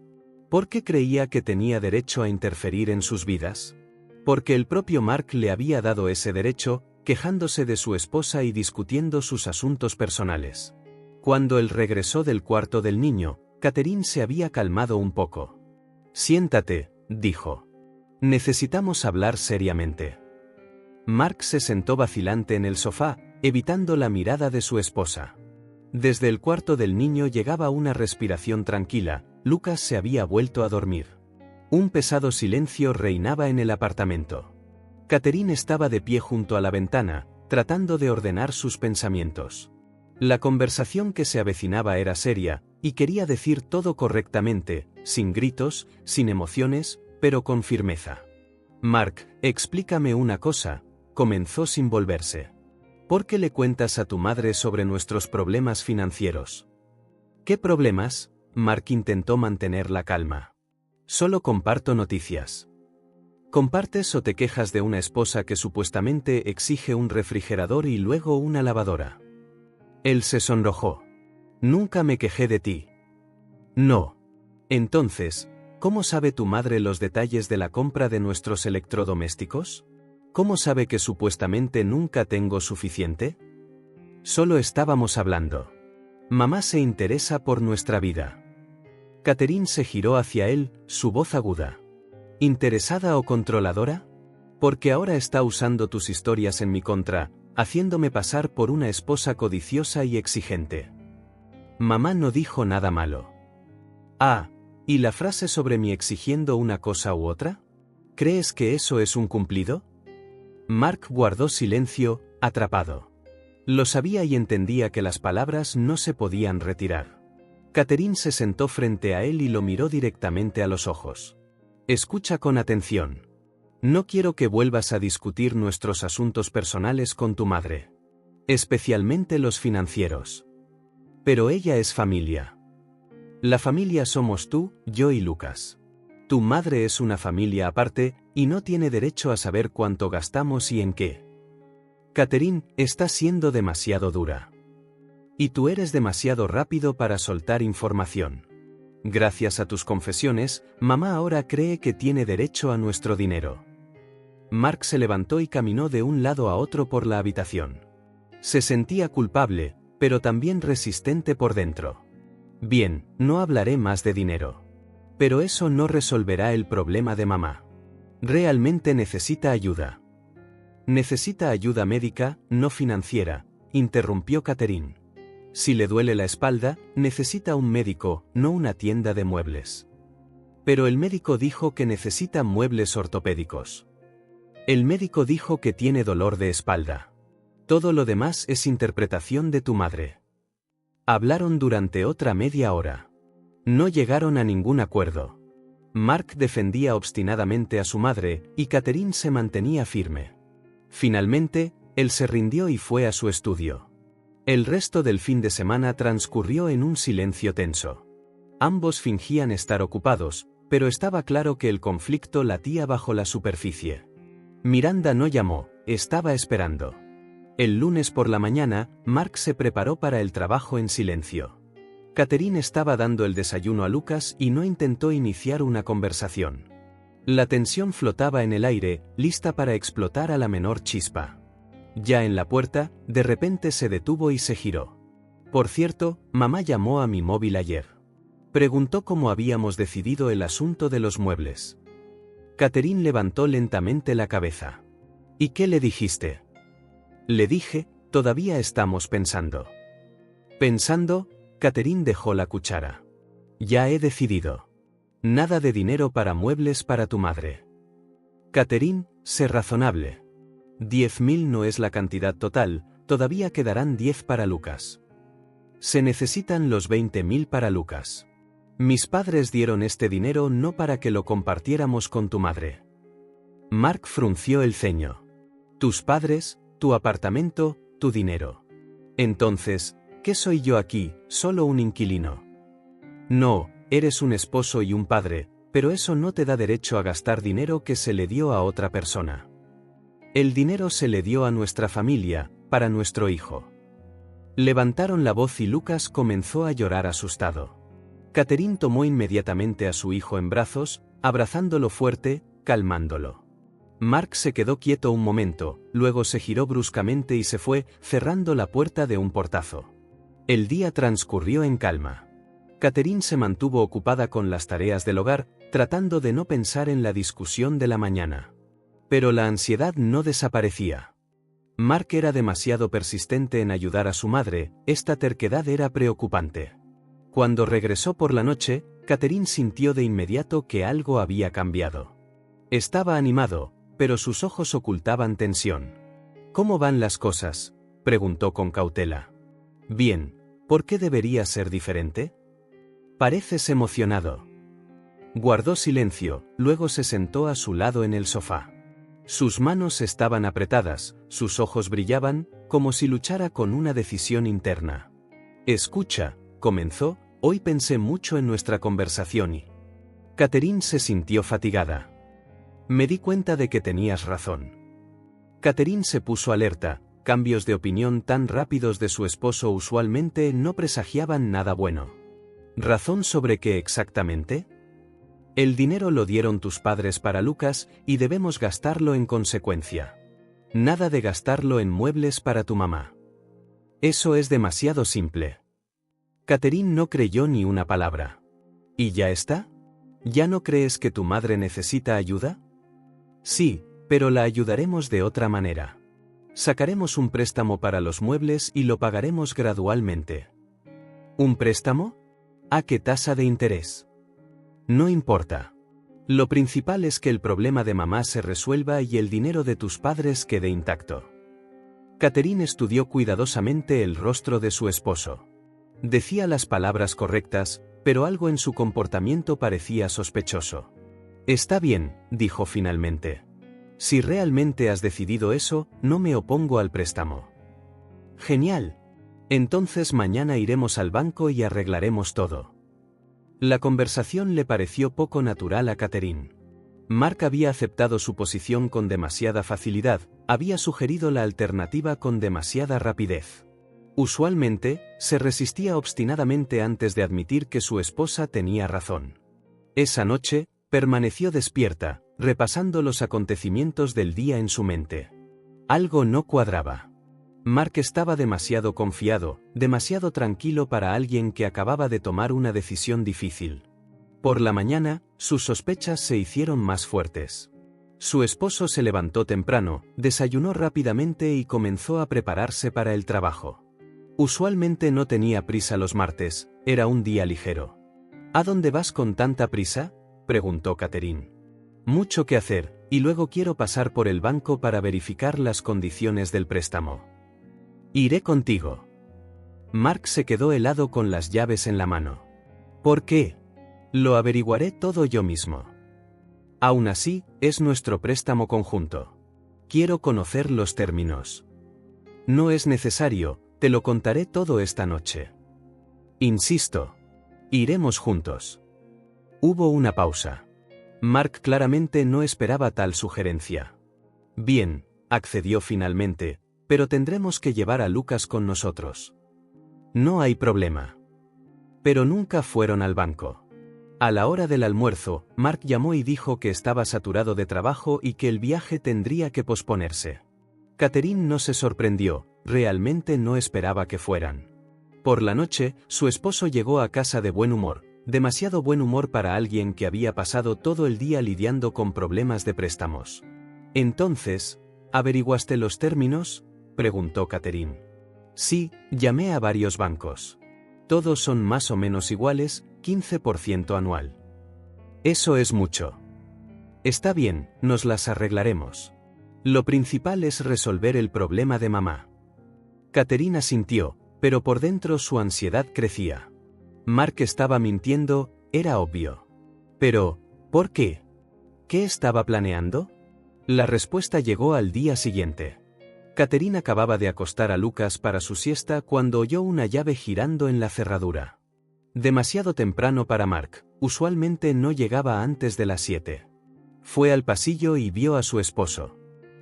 ¿Por qué creía que tenía derecho a interferir en sus vidas? Porque el propio Mark le había dado ese derecho, quejándose de su esposa y discutiendo sus asuntos personales. Cuando él regresó del cuarto del niño, Catherine se había calmado un poco. Siéntate, dijo. Necesitamos hablar seriamente. Mark se sentó vacilante en el sofá, evitando la mirada de su esposa. Desde el cuarto del niño llegaba una respiración tranquila. Lucas se había vuelto a dormir. Un pesado silencio reinaba en el apartamento. Catherine estaba de pie junto a la ventana, tratando de ordenar sus pensamientos. La conversación que se avecinaba era seria, y quería decir todo correctamente, sin gritos, sin emociones, pero con firmeza. Mark, explícame una cosa, comenzó sin volverse. ¿Por qué le cuentas a tu madre sobre nuestros problemas financieros? ¿Qué problemas? Mark intentó mantener la calma. Solo comparto noticias. ¿Compartes o te quejas de una esposa que supuestamente exige un refrigerador y luego una lavadora? Él se sonrojó. Nunca me quejé de ti. No. Entonces, ¿cómo sabe tu madre los detalles de la compra de nuestros electrodomésticos? ¿Cómo sabe que supuestamente nunca tengo suficiente? Solo estábamos hablando. Mamá se interesa por nuestra vida. Catherine se giró hacia él, su voz aguda. ¿Interesada o controladora? Porque ahora está usando tus historias en mi contra, haciéndome pasar por una esposa codiciosa y exigente. Mamá no dijo nada malo. Ah, ¿y la frase sobre mí exigiendo una cosa u otra? ¿Crees que eso es un cumplido? Mark guardó silencio, atrapado. Lo sabía y entendía que las palabras no se podían retirar. Catherine se sentó frente a él y lo miró directamente a los ojos. Escucha con atención. No quiero que vuelvas a discutir nuestros asuntos personales con tu madre. Especialmente los financieros. Pero ella es familia. La familia somos tú, yo y Lucas. Tu madre es una familia aparte, y no tiene derecho a saber cuánto gastamos y en qué. Catherine, estás siendo demasiado dura. Y tú eres demasiado rápido para soltar información. Gracias a tus confesiones, mamá ahora cree que tiene derecho a nuestro dinero. Mark se levantó y caminó de un lado a otro por la habitación. Se sentía culpable, pero también resistente por dentro. Bien, no hablaré más de dinero. Pero eso no resolverá el problema de mamá. Realmente necesita ayuda. Necesita ayuda médica, no financiera, interrumpió Catherine. Si le duele la espalda, necesita un médico, no una tienda de muebles. Pero el médico dijo que necesita muebles ortopédicos. El médico dijo que tiene dolor de espalda. Todo lo demás es interpretación de tu madre. Hablaron durante otra media hora. No llegaron a ningún acuerdo. Mark defendía obstinadamente a su madre, y Catherine se mantenía firme. Finalmente, él se rindió y fue a su estudio. El resto del fin de semana transcurrió en un silencio tenso. Ambos fingían estar ocupados, pero estaba claro que el conflicto latía bajo la superficie. Miranda no llamó, estaba esperando. El lunes por la mañana, Mark se preparó para el trabajo en silencio. Catherine estaba dando el desayuno a Lucas y no intentó iniciar una conversación. La tensión flotaba en el aire, lista para explotar a la menor chispa. Ya en la puerta, de repente se detuvo y se giró. Por cierto, mamá llamó a mi móvil ayer. Preguntó cómo habíamos decidido el asunto de los muebles. Catherine levantó lentamente la cabeza. ¿Y qué le dijiste? Le dije, todavía estamos pensando. ¿Pensando? Catherine dejó la cuchara. Ya he decidido. Nada de dinero para muebles para tu madre. Catherine, sé razonable. 10.000 no es la cantidad total, todavía quedarán 10 para Lucas. Se necesitan los 20.000 para Lucas. Mis padres dieron este dinero no para que lo compartiéramos con tu madre. Mark frunció el ceño. Tus padres, tu apartamento, tu dinero. Entonces, ¿qué soy yo aquí, solo un inquilino? No, eres un esposo y un padre, pero eso no te da derecho a gastar dinero que se le dio a otra persona. El dinero se le dio a nuestra familia, para nuestro hijo. Levantaron la voz y Lucas comenzó a llorar asustado. Catherine tomó inmediatamente a su hijo en brazos, abrazándolo fuerte, calmándolo. Mark se quedó quieto un momento, luego se giró bruscamente y se fue, cerrando la puerta de un portazo. El día transcurrió en calma. Catherine se mantuvo ocupada con las tareas del hogar, tratando de no pensar en la discusión de la mañana. Pero la ansiedad no desaparecía. Mark era demasiado persistente en ayudar a su madre, esta terquedad era preocupante. Cuando regresó por la noche, Catherine sintió de inmediato que algo había cambiado. Estaba animado, pero sus ojos ocultaban tensión. ¿Cómo van las cosas?, preguntó con cautela. Bien, ¿por qué debería ser diferente? Pareces emocionado. Guardó silencio, luego se sentó a su lado en el sofá. Sus manos estaban apretadas, sus ojos brillaban, como si luchara con una decisión interna. Escucha, comenzó, hoy pensé mucho en nuestra conversación y... Catherine se sintió fatigada. Me di cuenta de que tenías razón. Catherine se puso alerta, cambios de opinión tan rápidos de su esposo usualmente no presagiaban nada bueno. ¿Razón sobre qué exactamente? El dinero lo dieron tus padres para Lucas y debemos gastarlo en consecuencia. Nada de gastarlo en muebles para tu mamá. Eso es demasiado simple. Catherine no creyó ni una palabra. ¿Y ya está? ¿Ya no crees que tu madre necesita ayuda? Sí, pero la ayudaremos de otra manera. Sacaremos un préstamo para los muebles y lo pagaremos gradualmente. ¿Un préstamo? ¿A qué tasa de interés? No importa. Lo principal es que el problema de mamá se resuelva y el dinero de tus padres quede intacto. Catherine estudió cuidadosamente el rostro de su esposo. Decía las palabras correctas, pero algo en su comportamiento parecía sospechoso. Está bien, dijo finalmente. Si realmente has decidido eso, no me opongo al préstamo. Genial. Entonces mañana iremos al banco y arreglaremos todo. La conversación le pareció poco natural a Catherine. Mark había aceptado su posición con demasiada facilidad, había sugerido la alternativa con demasiada rapidez. Usualmente, se resistía obstinadamente antes de admitir que su esposa tenía razón. Esa noche, permaneció despierta, repasando los acontecimientos del día en su mente. Algo no cuadraba. Mark estaba demasiado confiado, demasiado tranquilo para alguien que acababa de tomar una decisión difícil. Por la mañana, sus sospechas se hicieron más fuertes. Su esposo se levantó temprano, desayunó rápidamente y comenzó a prepararse para el trabajo. Usualmente no tenía prisa los martes, era un día ligero. ¿A dónde vas con tanta prisa?, preguntó Catherine. Mucho que hacer, y luego quiero pasar por el banco para verificar las condiciones del préstamo. Iré contigo. Mark se quedó helado con las llaves en la mano. ¿Por qué? Lo averiguaré todo yo mismo. Aún así, es nuestro préstamo conjunto. Quiero conocer los términos. No es necesario, te lo contaré todo esta noche. Insisto. Iremos juntos. Hubo una pausa. Mark claramente no esperaba tal sugerencia. Bien, accedió finalmente, pero tendremos que llevar a Lucas con nosotros. No hay problema. Pero nunca fueron al banco. A la hora del almuerzo, Mark llamó y dijo que estaba saturado de trabajo y que el viaje tendría que posponerse. Catherine no se sorprendió, realmente no esperaba que fueran. Por la noche, su esposo llegó a casa de buen humor, demasiado buen humor para alguien que había pasado todo el día lidiando con problemas de préstamos. Entonces, ¿averiguaste los términos?, preguntó Catherine. Sí, llamé a varios bancos. Todos son más o menos iguales, 15% anual. Eso es mucho. Está bien, nos las arreglaremos. Lo principal es resolver el problema de mamá. Catherine asintió, pero por dentro su ansiedad crecía. Mark estaba mintiendo, era obvio. Pero, ¿por qué? ¿Qué estaba planeando? La respuesta llegó al día siguiente. Catherine acababa de acostar a Lucas para su siesta cuando oyó una llave girando en la cerradura. Demasiado temprano para Mark, usualmente no llegaba antes de las 7. Fue al pasillo y vio a su esposo.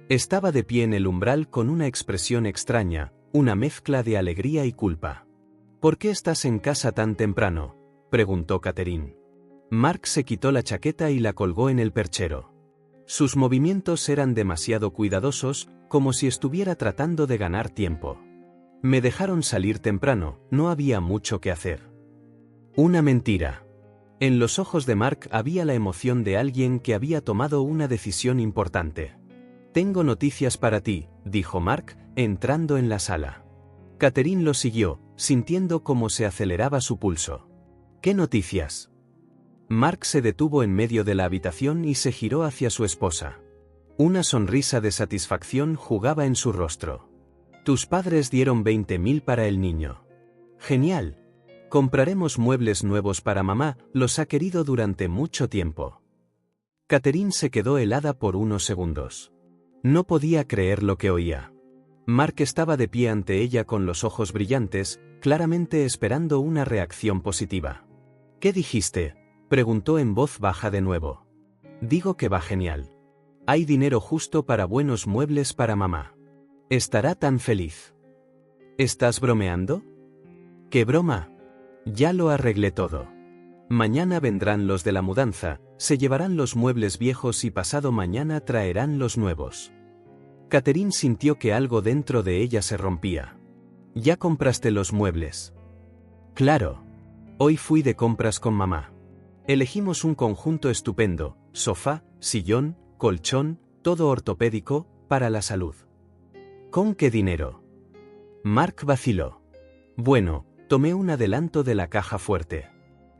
Estaba de pie en el umbral con una expresión extraña, una mezcla de alegría y culpa. ¿Por qué estás en casa tan temprano?, preguntó Catherine. Mark se quitó la chaqueta y la colgó en el perchero. Sus movimientos eran demasiado cuidadosos, como si estuviera tratando de ganar tiempo. Me dejaron salir temprano, no había mucho que hacer. Una mentira. En los ojos de Mark había la emoción de alguien que había tomado una decisión importante. Tengo noticias para ti, dijo Mark, entrando en la sala. Catherine lo siguió, sintiendo cómo se aceleraba su pulso. ¿Qué noticias? Mark se detuvo en medio de la habitación y se giró hacia su esposa. Una sonrisa de satisfacción jugaba en su rostro. Tus padres dieron 20.000 para el niño. Genial. Compraremos muebles nuevos para mamá, los ha querido durante mucho tiempo. Catherine se quedó helada por unos segundos. No podía creer lo que oía. Mark estaba de pie ante ella con los ojos brillantes, claramente esperando una reacción positiva. ¿Qué dijiste?, preguntó en voz baja de nuevo. Digo que va genial. Hay dinero justo para buenos muebles para mamá. Estará tan feliz. ¿Estás bromeando? ¿Qué broma? Ya lo arreglé todo. Mañana vendrán los de la mudanza, se llevarán los muebles viejos y pasado mañana traerán los nuevos. Catherine sintió que algo dentro de ella se rompía. ¿Ya compraste los muebles? Claro. Hoy fui de compras con mamá. Elegimos un conjunto estupendo, sofá, sillón, colchón, todo ortopédico, para la salud. ¿Con qué dinero? Mark vaciló. Bueno, tomé un adelanto de la caja fuerte.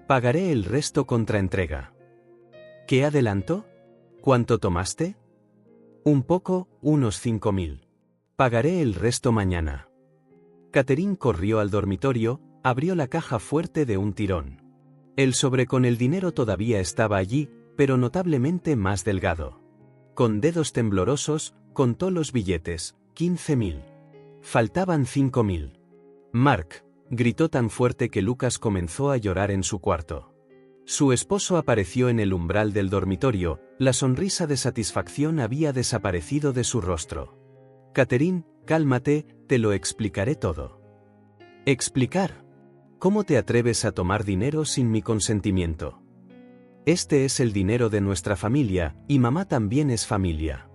Pagaré el resto contra entrega. ¿Qué adelanto? ¿Cuánto tomaste? Un poco, unos 5.000. Pagaré el resto mañana. Catherine corrió al dormitorio, abrió la caja fuerte de un tirón. El sobre con el dinero todavía estaba allí, pero notablemente más delgado. Con dedos temblorosos, contó los billetes, 15.000. Faltaban 5.000. Mark, gritó tan fuerte que Lucas comenzó a llorar en su cuarto. Su esposo apareció en el umbral del dormitorio, la sonrisa de satisfacción había desaparecido de su rostro. Catherine, cálmate, te lo explicaré todo. ¿Explicar? ¿Cómo te atreves a tomar dinero sin mi consentimiento? Este es el dinero de nuestra familia, y mamá también es familia.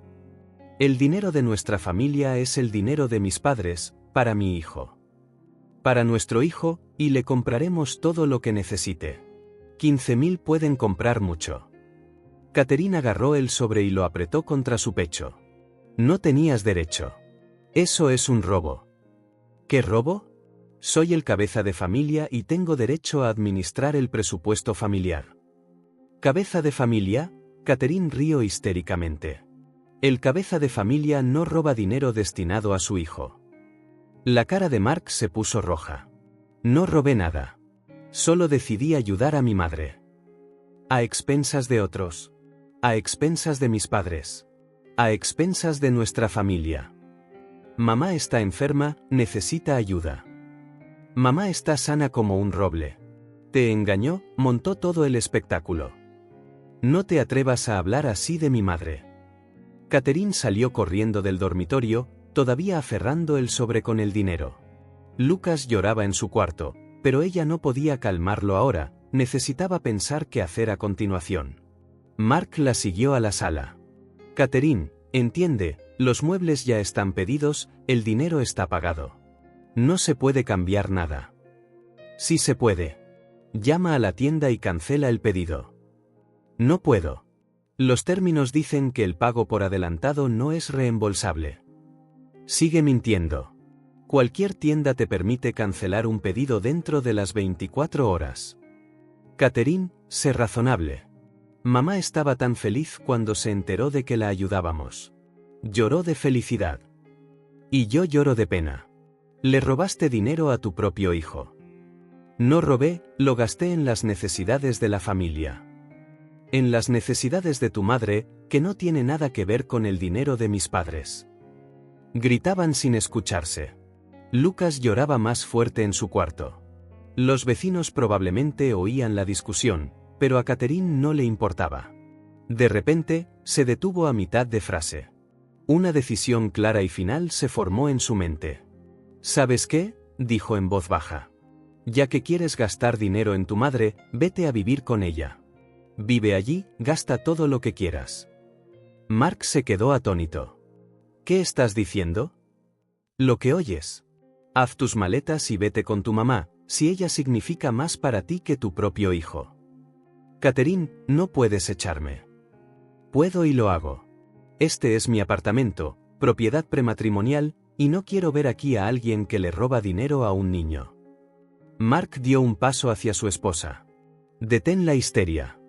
El dinero de nuestra familia es el dinero de mis padres, para mi hijo. Para nuestro hijo, y le compraremos todo lo que necesite. 15.000 pueden comprar mucho. Catherine agarró el sobre y lo apretó contra su pecho. No tenías derecho. Eso es un robo. ¿Qué robo? Soy el cabeza de familia y tengo derecho a administrar el presupuesto familiar. ¿Cabeza de familia? Catherine rió histéricamente. El cabeza de familia no roba dinero destinado a su hijo. La cara de Mark se puso roja. No robé nada. Solo decidí ayudar a mi madre. A expensas de otros. A expensas de mis padres. A expensas de nuestra familia. Mamá está enferma, necesita ayuda. Mamá está sana como un roble. Te engañó, montó todo el espectáculo. No te atrevas a hablar así de mi madre. Catherine salió corriendo del dormitorio, todavía aferrando el sobre con el dinero. Lucas lloraba en su cuarto, pero ella no podía calmarlo ahora, necesitaba pensar qué hacer a continuación. Mark la siguió a la sala. Catherine, entiende, los muebles ya están pedidos, el dinero está pagado. No se puede cambiar nada. Sí se puede. Llama a la tienda y cancela el pedido. No puedo. Los términos dicen que el pago por adelantado no es reembolsable. Sigue mintiendo. Cualquier tienda te permite cancelar un pedido dentro de las 24 horas. Catherine, sé razonable. Mamá estaba tan feliz cuando se enteró de que la ayudábamos. Lloró de felicidad. Y yo lloro de pena. Le robaste dinero a tu propio hijo. No robé, lo gasté en las necesidades de la familia. En las necesidades de tu madre, que no tiene nada que ver con el dinero de mis padres. Gritaban sin escucharse. Lucas lloraba más fuerte en su cuarto. Los vecinos probablemente oían la discusión, pero a Catherine no le importaba. De repente, se detuvo a mitad de frase. Una decisión clara y final se formó en su mente. ¿Sabes qué?, dijo en voz baja. Ya que quieres gastar dinero en tu madre, vete a vivir con ella. Vive allí, gasta todo lo que quieras. Mark se quedó atónito. ¿Qué estás diciendo? Lo que oyes. Haz tus maletas y vete con tu mamá, si ella significa más para ti que tu propio hijo. Catherine, no puedes echarme. Puedo y lo hago. Este es mi apartamento, propiedad prematrimonial, y no quiero ver aquí a alguien que le roba dinero a un niño. Mark dio un paso hacia su esposa. Detén la histeria.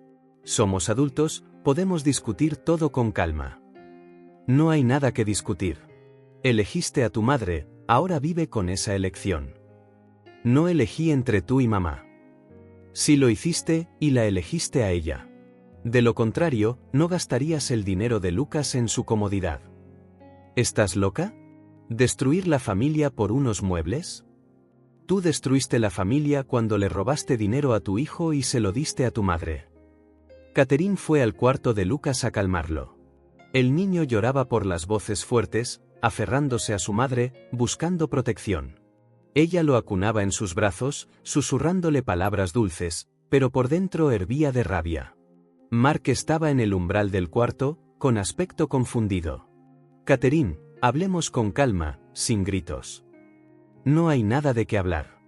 Somos adultos, podemos discutir todo con calma. No hay nada que discutir. Elegiste a tu madre, ahora vive con esa elección. No elegí entre tú y mamá. Sí lo hiciste, y la elegiste a ella. De lo contrario, no gastarías el dinero de Lucas en su comodidad. ¿Estás loca? ¿Destruir la familia por unos muebles? Tú destruiste la familia cuando le robaste dinero a tu hijo y se lo diste a tu madre. Catherine fue al cuarto de Lucas a calmarlo. El niño lloraba por las voces fuertes, aferrándose a su madre, buscando protección. Ella lo acunaba en sus brazos, susurrándole palabras dulces, pero por dentro hervía de rabia. Mark estaba en el umbral del cuarto, con aspecto confundido. Catherine, hablemos con calma, sin gritos. No hay nada de qué hablar.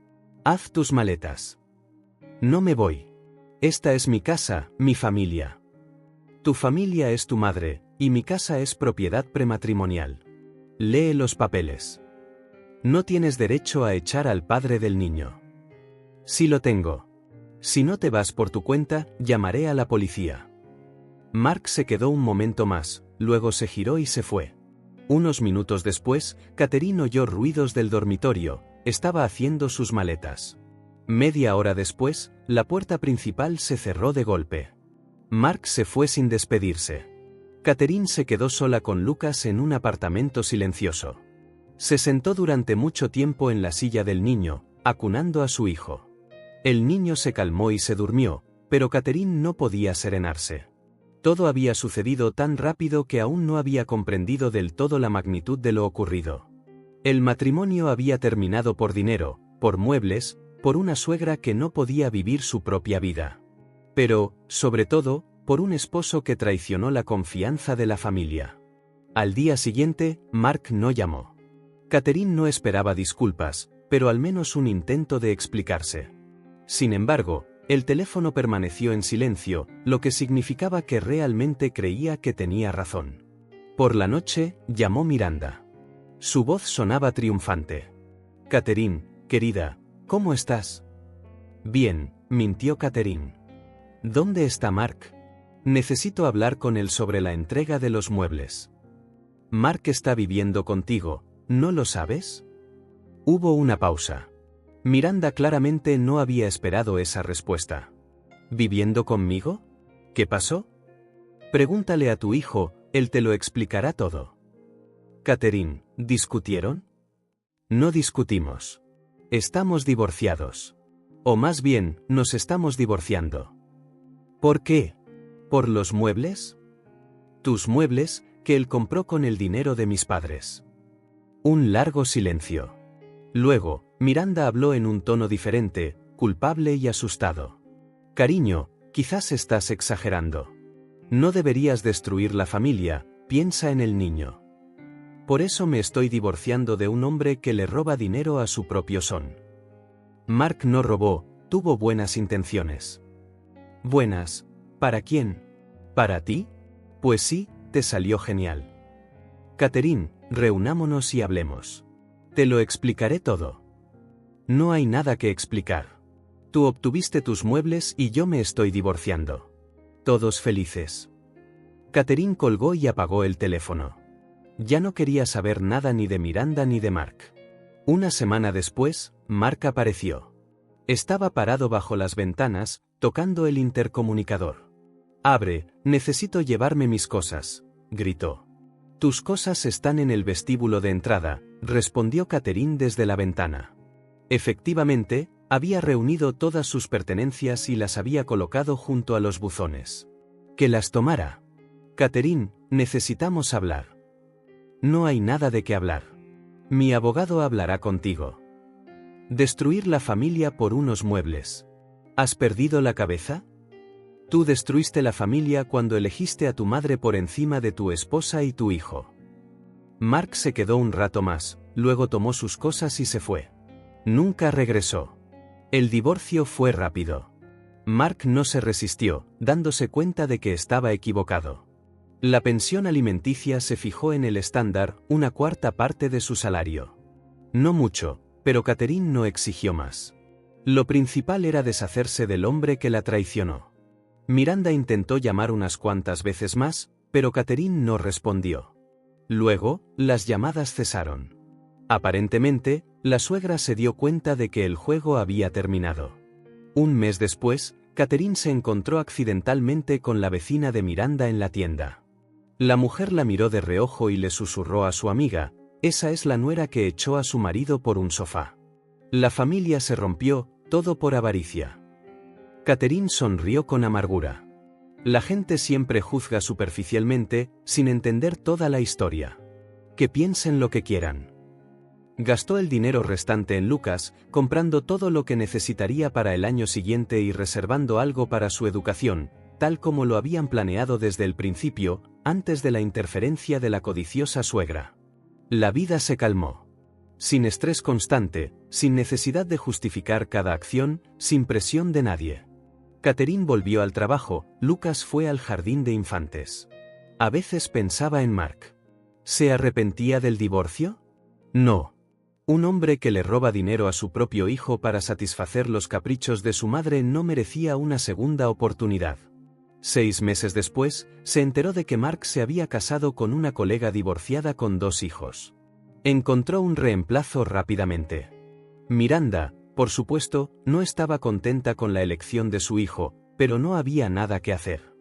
Haz tus maletas. No me voy. Esta es mi casa, mi familia. Tu familia es tu madre, y mi casa es propiedad prematrimonial. Lee los papeles. No tienes derecho a echar al padre del niño. Sí lo tengo. Si no te vas por tu cuenta, llamaré a la policía. Mark se quedó un momento más, luego se giró y se fue. Unos minutos después, Catherine oyó ruidos del dormitorio, estaba haciendo sus maletas. Media hora después, la puerta principal se cerró de golpe. Mark se fue sin despedirse. Catherine se quedó sola con Lucas en un apartamento silencioso. Se sentó durante mucho tiempo en la silla del niño, acunando a su hijo. El niño se calmó y se durmió, pero Catherine no podía serenarse. Todo había sucedido tan rápido que aún no había comprendido del todo la magnitud de lo ocurrido. El matrimonio había terminado por dinero, por muebles, por una suegra que no podía vivir su propia vida. Pero, sobre todo, por un esposo que traicionó la confianza de la familia. Al día siguiente, Mark no llamó. Catherine no esperaba disculpas, pero al menos un intento de explicarse. Sin embargo, el teléfono permaneció en silencio, lo que significaba que realmente creía que tenía razón. Por la noche, llamó Miranda. Su voz sonaba triunfante. Catherine, querida, ¿cómo estás? Bien, mintió Catherine. ¿Dónde está Mark? Necesito hablar con él sobre la entrega de los muebles. Mark está viviendo contigo, ¿no lo sabes? Hubo una pausa. Miranda claramente no había esperado esa respuesta. ¿Viviendo conmigo? ¿Qué pasó? Pregúntale a tu hijo, él te lo explicará todo. Catherine, ¿discutieron? No discutimos. Estamos divorciados. O más bien, nos estamos divorciando. ¿Por qué? ¿Por los muebles? Tus muebles, que él compró con el dinero de mis padres. Un largo silencio. Luego, Miranda habló en un tono diferente, culpable y asustado. Cariño, quizás estás exagerando. No deberías destruir la familia, piensa en el niño. Por eso me estoy divorciando de un hombre que le roba dinero a su propio son. Mark no robó, tuvo buenas intenciones. ¿Buenas? ¿Para quién? ¿Para ti? Pues sí, te salió genial. Catherine, reunámonos y hablemos. Te lo explicaré todo. No hay nada que explicar. Tú obtuviste tus muebles y yo me estoy divorciando. Todos felices. Catherine colgó y apagó el teléfono. Ya no quería saber nada ni de Miranda ni de Mark. Una semana después, Mark apareció. Estaba parado bajo las ventanas, tocando el intercomunicador. «Abre, necesito llevarme mis cosas», gritó. «Tus cosas están en el vestíbulo de entrada», respondió Catherine desde la ventana. Efectivamente, había reunido todas sus pertenencias y las había colocado junto a los buzones. «Que las tomara». «Catherine, necesitamos hablar». «No hay nada de qué hablar. Mi abogado hablará contigo». «Destruir la familia por unos muebles. ¿Has perdido la cabeza? Tú destruiste la familia cuando elegiste a tu madre por encima de tu esposa y tu hijo». Mark se quedó un rato más, luego tomó sus cosas y se fue. Nunca regresó. El divorcio fue rápido. Mark no se resistió, dándose cuenta de que estaba equivocado. La pensión alimenticia se fijó en el estándar, una cuarta parte de su salario. No mucho, pero Catherine no exigió más. Lo principal era deshacerse del hombre que la traicionó. Miranda intentó llamar unas cuantas veces más, pero Catherine no respondió. Luego, las llamadas cesaron. Aparentemente, la suegra se dio cuenta de que el juego había terminado. Un mes después, Catherine se encontró accidentalmente con la vecina de Miranda en la tienda. La mujer la miró de reojo y le susurró a su amiga: «Esa es la nuera que echó a su marido por un sofá». La familia se rompió, todo por avaricia. Catherine sonrió con amargura. La gente siempre juzga superficialmente, sin entender toda la historia. Que piensen lo que quieran. Gastó el dinero restante en Lucas, comprando todo lo que necesitaría para el año siguiente y reservando algo para su educación, tal como lo habían planeado desde el principio, antes de la interferencia de la codiciosa suegra. La vida se calmó. Sin estrés constante, sin necesidad de justificar cada acción, sin presión de nadie. Catherine volvió al trabajo, Lucas fue al jardín de infantes. A veces pensaba en Mark. ¿Se arrepentía del divorcio? No. Un hombre que le roba dinero a su propio hijo para satisfacer los caprichos de su madre no merecía una segunda oportunidad. 6 meses después, se enteró de que Mark se había casado con una colega divorciada con 2 hijos. Encontró un reemplazo rápidamente. Miranda, por supuesto, no estaba contenta con la elección de su hijo, pero no había nada que hacer.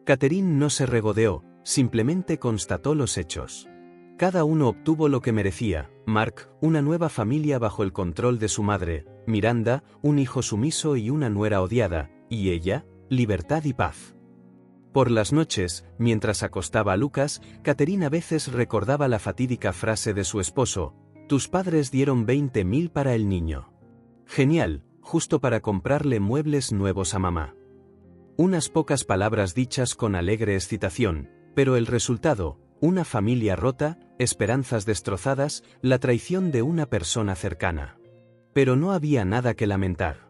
Catherine no se regodeó, simplemente constató los hechos. Cada uno obtuvo lo que merecía: Mark, una nueva familia bajo el control de su madre; Miranda, un hijo sumiso y una nuera odiada; y ella, libertad y paz. Por las noches, mientras acostaba a Lucas, Catherine a veces recordaba la fatídica frase de su esposo: «Tus padres dieron 20.000 para el niño. Genial, justo para comprarle muebles nuevos a mamá». Unas pocas palabras dichas con alegre excitación, pero el resultado: una familia rota, esperanzas destrozadas, la traición de una persona cercana. Pero no había nada que lamentar.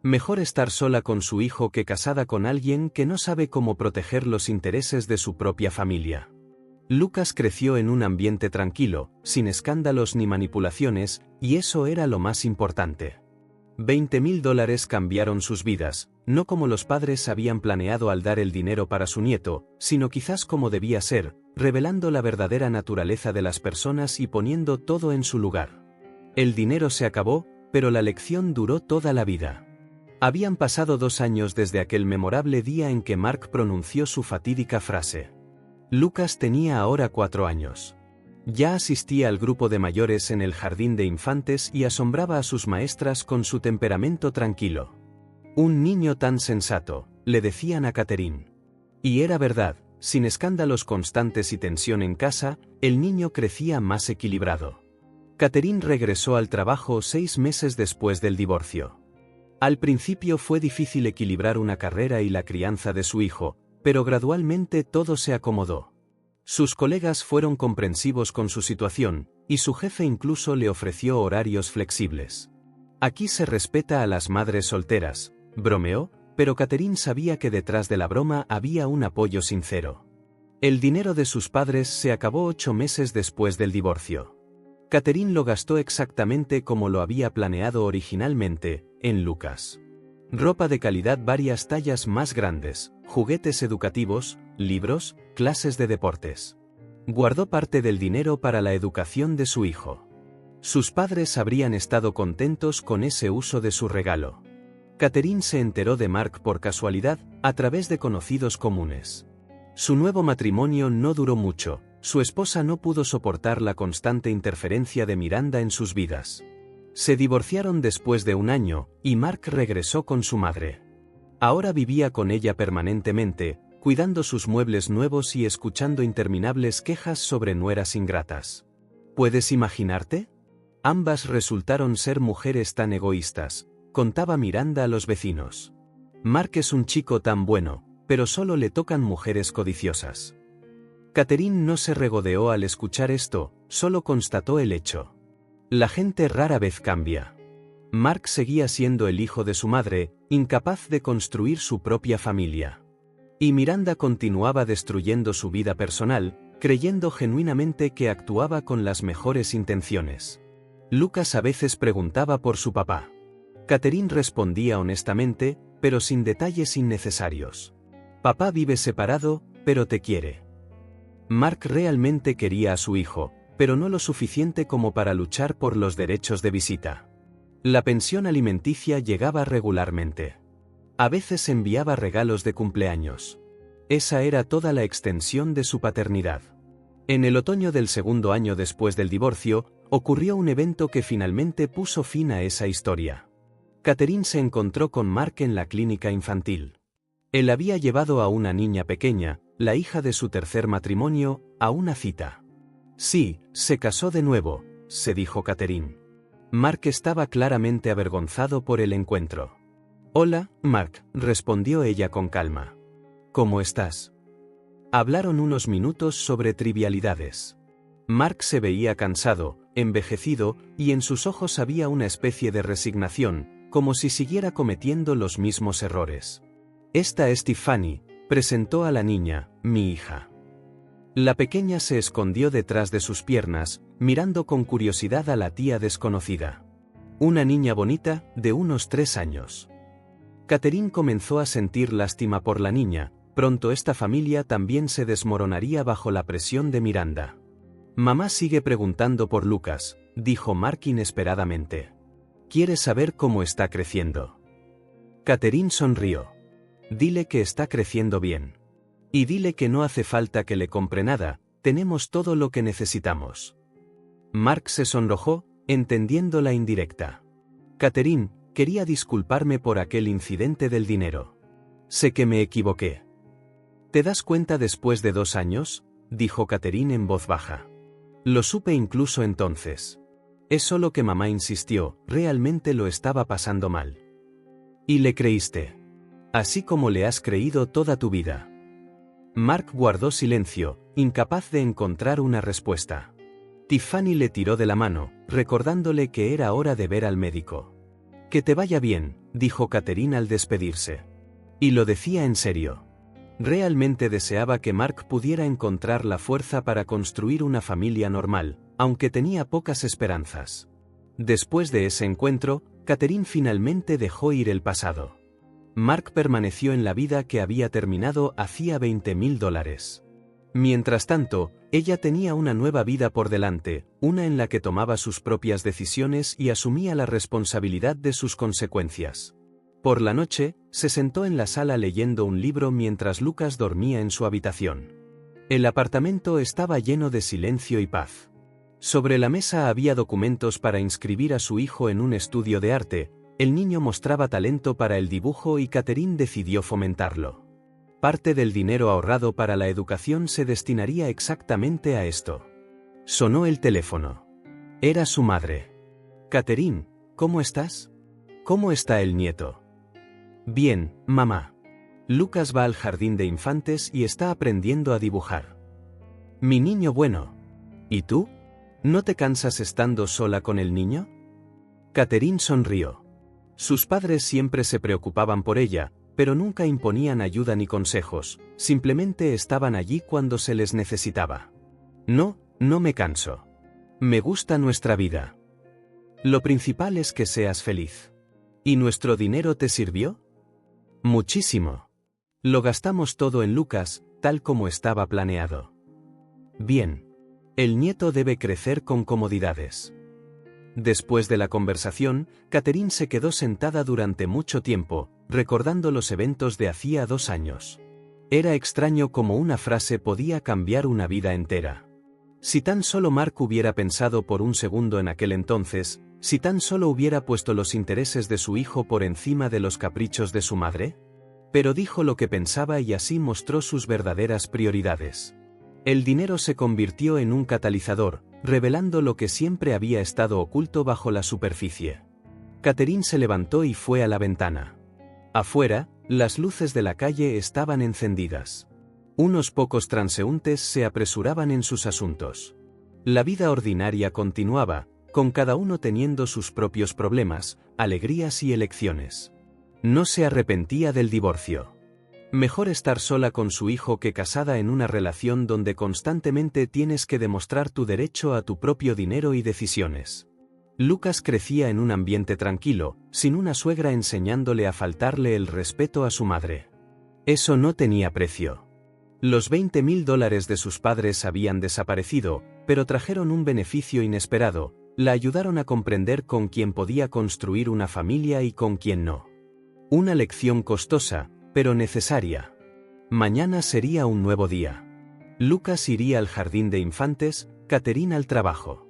Mejor estar sola con su hijo que casada con alguien que no sabe cómo proteger los intereses de su propia familia. Lucas creció en un ambiente tranquilo, sin escándalos ni manipulaciones, y eso era lo más importante. $20.000 cambiaron sus vidas, no como los padres habían planeado al dar el dinero para su nieto, sino quizás como debía ser, revelando la verdadera naturaleza de las personas y poniendo todo en su lugar. El dinero se acabó, pero la lección duró toda la vida. Habían pasado 2 años desde aquel memorable día en que Mark pronunció su fatídica frase. Lucas tenía ahora 4 años. Ya asistía al grupo de mayores en el jardín de infantes y asombraba a sus maestras con su temperamento tranquilo. «Un niño tan sensato», le decían a Catherine. Y era verdad, sin escándalos constantes y tensión en casa, el niño crecía más equilibrado. Catherine regresó al trabajo 6 meses después del divorcio. Al principio fue difícil equilibrar una carrera y la crianza de su hijo, pero gradualmente todo se acomodó. Sus colegas fueron comprensivos con su situación, y su jefe incluso le ofreció horarios flexibles. «Aquí se respeta a las madres solteras», bromeó, pero Catherine sabía que detrás de la broma había un apoyo sincero. El dinero de sus padres se acabó 8 meses después del divorcio. Catherine lo gastó exactamente como lo había planeado originalmente, en Lucas. Ropa de calidad varias tallas más grandes, juguetes educativos, libros, clases de deportes. Guardó parte del dinero para la educación de su hijo. Sus padres habrían estado contentos con ese uso de su regalo. Catherine se enteró de Mark por casualidad, a través de conocidos comunes. Su nuevo matrimonio no duró mucho, su esposa no pudo soportar la constante interferencia de Miranda en sus vidas. Se divorciaron después de un año, y Mark regresó con su madre. Ahora vivía con ella permanentemente, cuidando sus muebles nuevos y escuchando interminables quejas sobre nueras ingratas. ¿Puedes imaginarte? Ambas resultaron ser mujeres tan egoístas, contaba Miranda a los vecinos. Mark es un chico tan bueno, pero solo le tocan mujeres codiciosas. Catherine no se regodeó al escuchar esto, solo constató el hecho. La gente rara vez cambia. Mark seguía siendo el hijo de su madre, incapaz de construir su propia familia. Y Miranda continuaba destruyendo su vida personal, creyendo genuinamente que actuaba con las mejores intenciones. Lucas a veces preguntaba por su papá. Catherine respondía honestamente, pero sin detalles innecesarios. Papá vive separado, pero te quiere. Mark realmente quería a su hijo, pero no lo suficiente como para luchar por los derechos de visita. La pensión alimenticia llegaba regularmente. A veces enviaba regalos de cumpleaños. Esa era toda la extensión de su paternidad. En el otoño del segundo año después del divorcio, ocurrió un evento que finalmente puso fin a esa historia. Catherine se encontró con Mark en la clínica infantil. Él había llevado a una niña pequeña, la hija de su tercer matrimonio, a una cita. Sí, se casó de nuevo, se dijo Catherine. Mark estaba claramente avergonzado por el encuentro. Hola, Mark, respondió ella con calma. ¿Cómo estás? Hablaron unos minutos sobre trivialidades. Mark se veía cansado, envejecido, y en sus ojos había una especie de resignación, como si siguiera cometiendo los mismos errores. Esta es Tiffany, presentó a la niña, mi hija. La pequeña se escondió detrás de sus piernas, mirando con curiosidad a la tía desconocida. Una niña bonita, de unos 3 años. Catherine comenzó a sentir lástima por la niña, pronto esta familia también se desmoronaría bajo la presión de Miranda. Mamá sigue preguntando por Lucas, dijo Mark inesperadamente. ¿Quieres saber cómo está creciendo? Catherine sonrió. Dile que está creciendo bien. Y dile que no hace falta que le compre nada, tenemos todo lo que necesitamos. Mark se sonrojó, entendiendo la indirecta. Catherine, quería disculparme por aquel incidente del dinero. Sé que me equivoqué. ¿Te das cuenta después de 2 años? Dijo Catherine en voz baja. Lo supe incluso entonces. Es solo que mamá insistió, realmente lo estaba pasando mal. Y le creíste. Así como le has creído toda tu vida. Mark guardó silencio, incapaz de encontrar una respuesta. Tiffany le tiró de la mano, recordándole que era hora de ver al médico. Que te vaya bien, dijo Catherine al despedirse. Y lo decía en serio. Realmente deseaba que Mark pudiera encontrar la fuerza para construir una familia normal, aunque tenía pocas esperanzas. Después de ese encuentro, Catherine finalmente dejó ir el pasado. Mark permaneció en la vida que había terminado hacía $20,000. Mientras tanto, ella tenía una nueva vida por delante, una en la que tomaba sus propias decisiones y asumía la responsabilidad de sus consecuencias. Por la noche, se sentó en la sala leyendo un libro mientras Lucas dormía en su habitación. El apartamento estaba lleno de silencio y paz. Sobre la mesa había documentos para inscribir a su hijo en un estudio de arte. El niño mostraba talento para el dibujo y Catherine decidió fomentarlo. Parte del dinero ahorrado para la educación se destinaría exactamente a esto. Sonó el teléfono. Era su madre. Catherine, ¿cómo estás? ¿Cómo está el nieto? Bien, mamá. Lucas va al jardín de infantes y está aprendiendo a dibujar. Mi niño bueno. ¿Y tú? ¿No te cansas estando sola con el niño? Catherine sonrió. Sus padres siempre se preocupaban por ella, pero nunca imponían ayuda ni consejos, simplemente estaban allí cuando se les necesitaba. No, no me canso. Me gusta nuestra vida. Lo principal es que seas feliz. ¿Y nuestro dinero te sirvió? Muchísimo. Lo gastamos todo en Lucas, tal como estaba planeado. Bien. El nieto debe crecer con comodidades. Después de la conversación, Catherine se quedó sentada durante mucho tiempo, recordando los eventos de hacía 2 años. Era extraño cómo una frase podía cambiar una vida entera. Si tan solo Mark hubiera pensado por un segundo en aquel entonces, si tan solo hubiera puesto los intereses de su hijo por encima de los caprichos de su madre. Pero dijo lo que pensaba y así mostró sus verdaderas prioridades. El dinero se convirtió en un catalizador, revelando lo que siempre había estado oculto bajo la superficie. Catherine se levantó y fue a la ventana. Afuera, las luces de la calle estaban encendidas. Unos pocos transeúntes se apresuraban en sus asuntos. La vida ordinaria continuaba, con cada uno teniendo sus propios problemas, alegrías y elecciones. No se arrepentía del divorcio. Mejor estar sola con su hijo que casada en una relación donde constantemente tienes que demostrar tu derecho a tu propio dinero y decisiones. Lucas crecía en un ambiente tranquilo, sin una suegra enseñándole a faltarle el respeto a su madre. Eso no tenía precio. Los $20,000 de sus padres habían desaparecido, pero trajeron un beneficio inesperado, la ayudaron a comprender con quién podía construir una familia y con quién no. Una lección costosa, pero necesaria. Mañana sería un nuevo día. Lucas iría al jardín de infantes, Catherine al trabajo.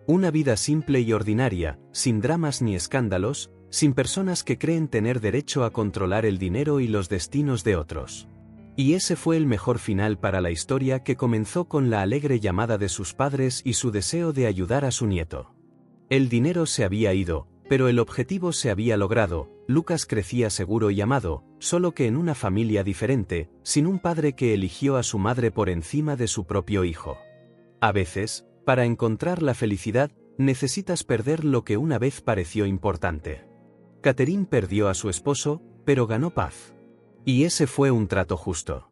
Una vida simple y ordinaria, sin dramas ni escándalos, sin personas que creen tener derecho a controlar el dinero y los destinos de otros. Y ese fue el mejor final para la historia, que comenzó con la alegre llamada de sus padres y su deseo de ayudar a su nieto. El dinero se había ido, pero el objetivo se había logrado. Lucas crecía seguro y amado, solo que en una familia diferente, sin un padre que eligió a su madre por encima de su propio hijo. A veces, para encontrar la felicidad, necesitas perder lo que una vez pareció importante. Catherine perdió a su esposo, pero ganó paz. Y ese fue un trato justo.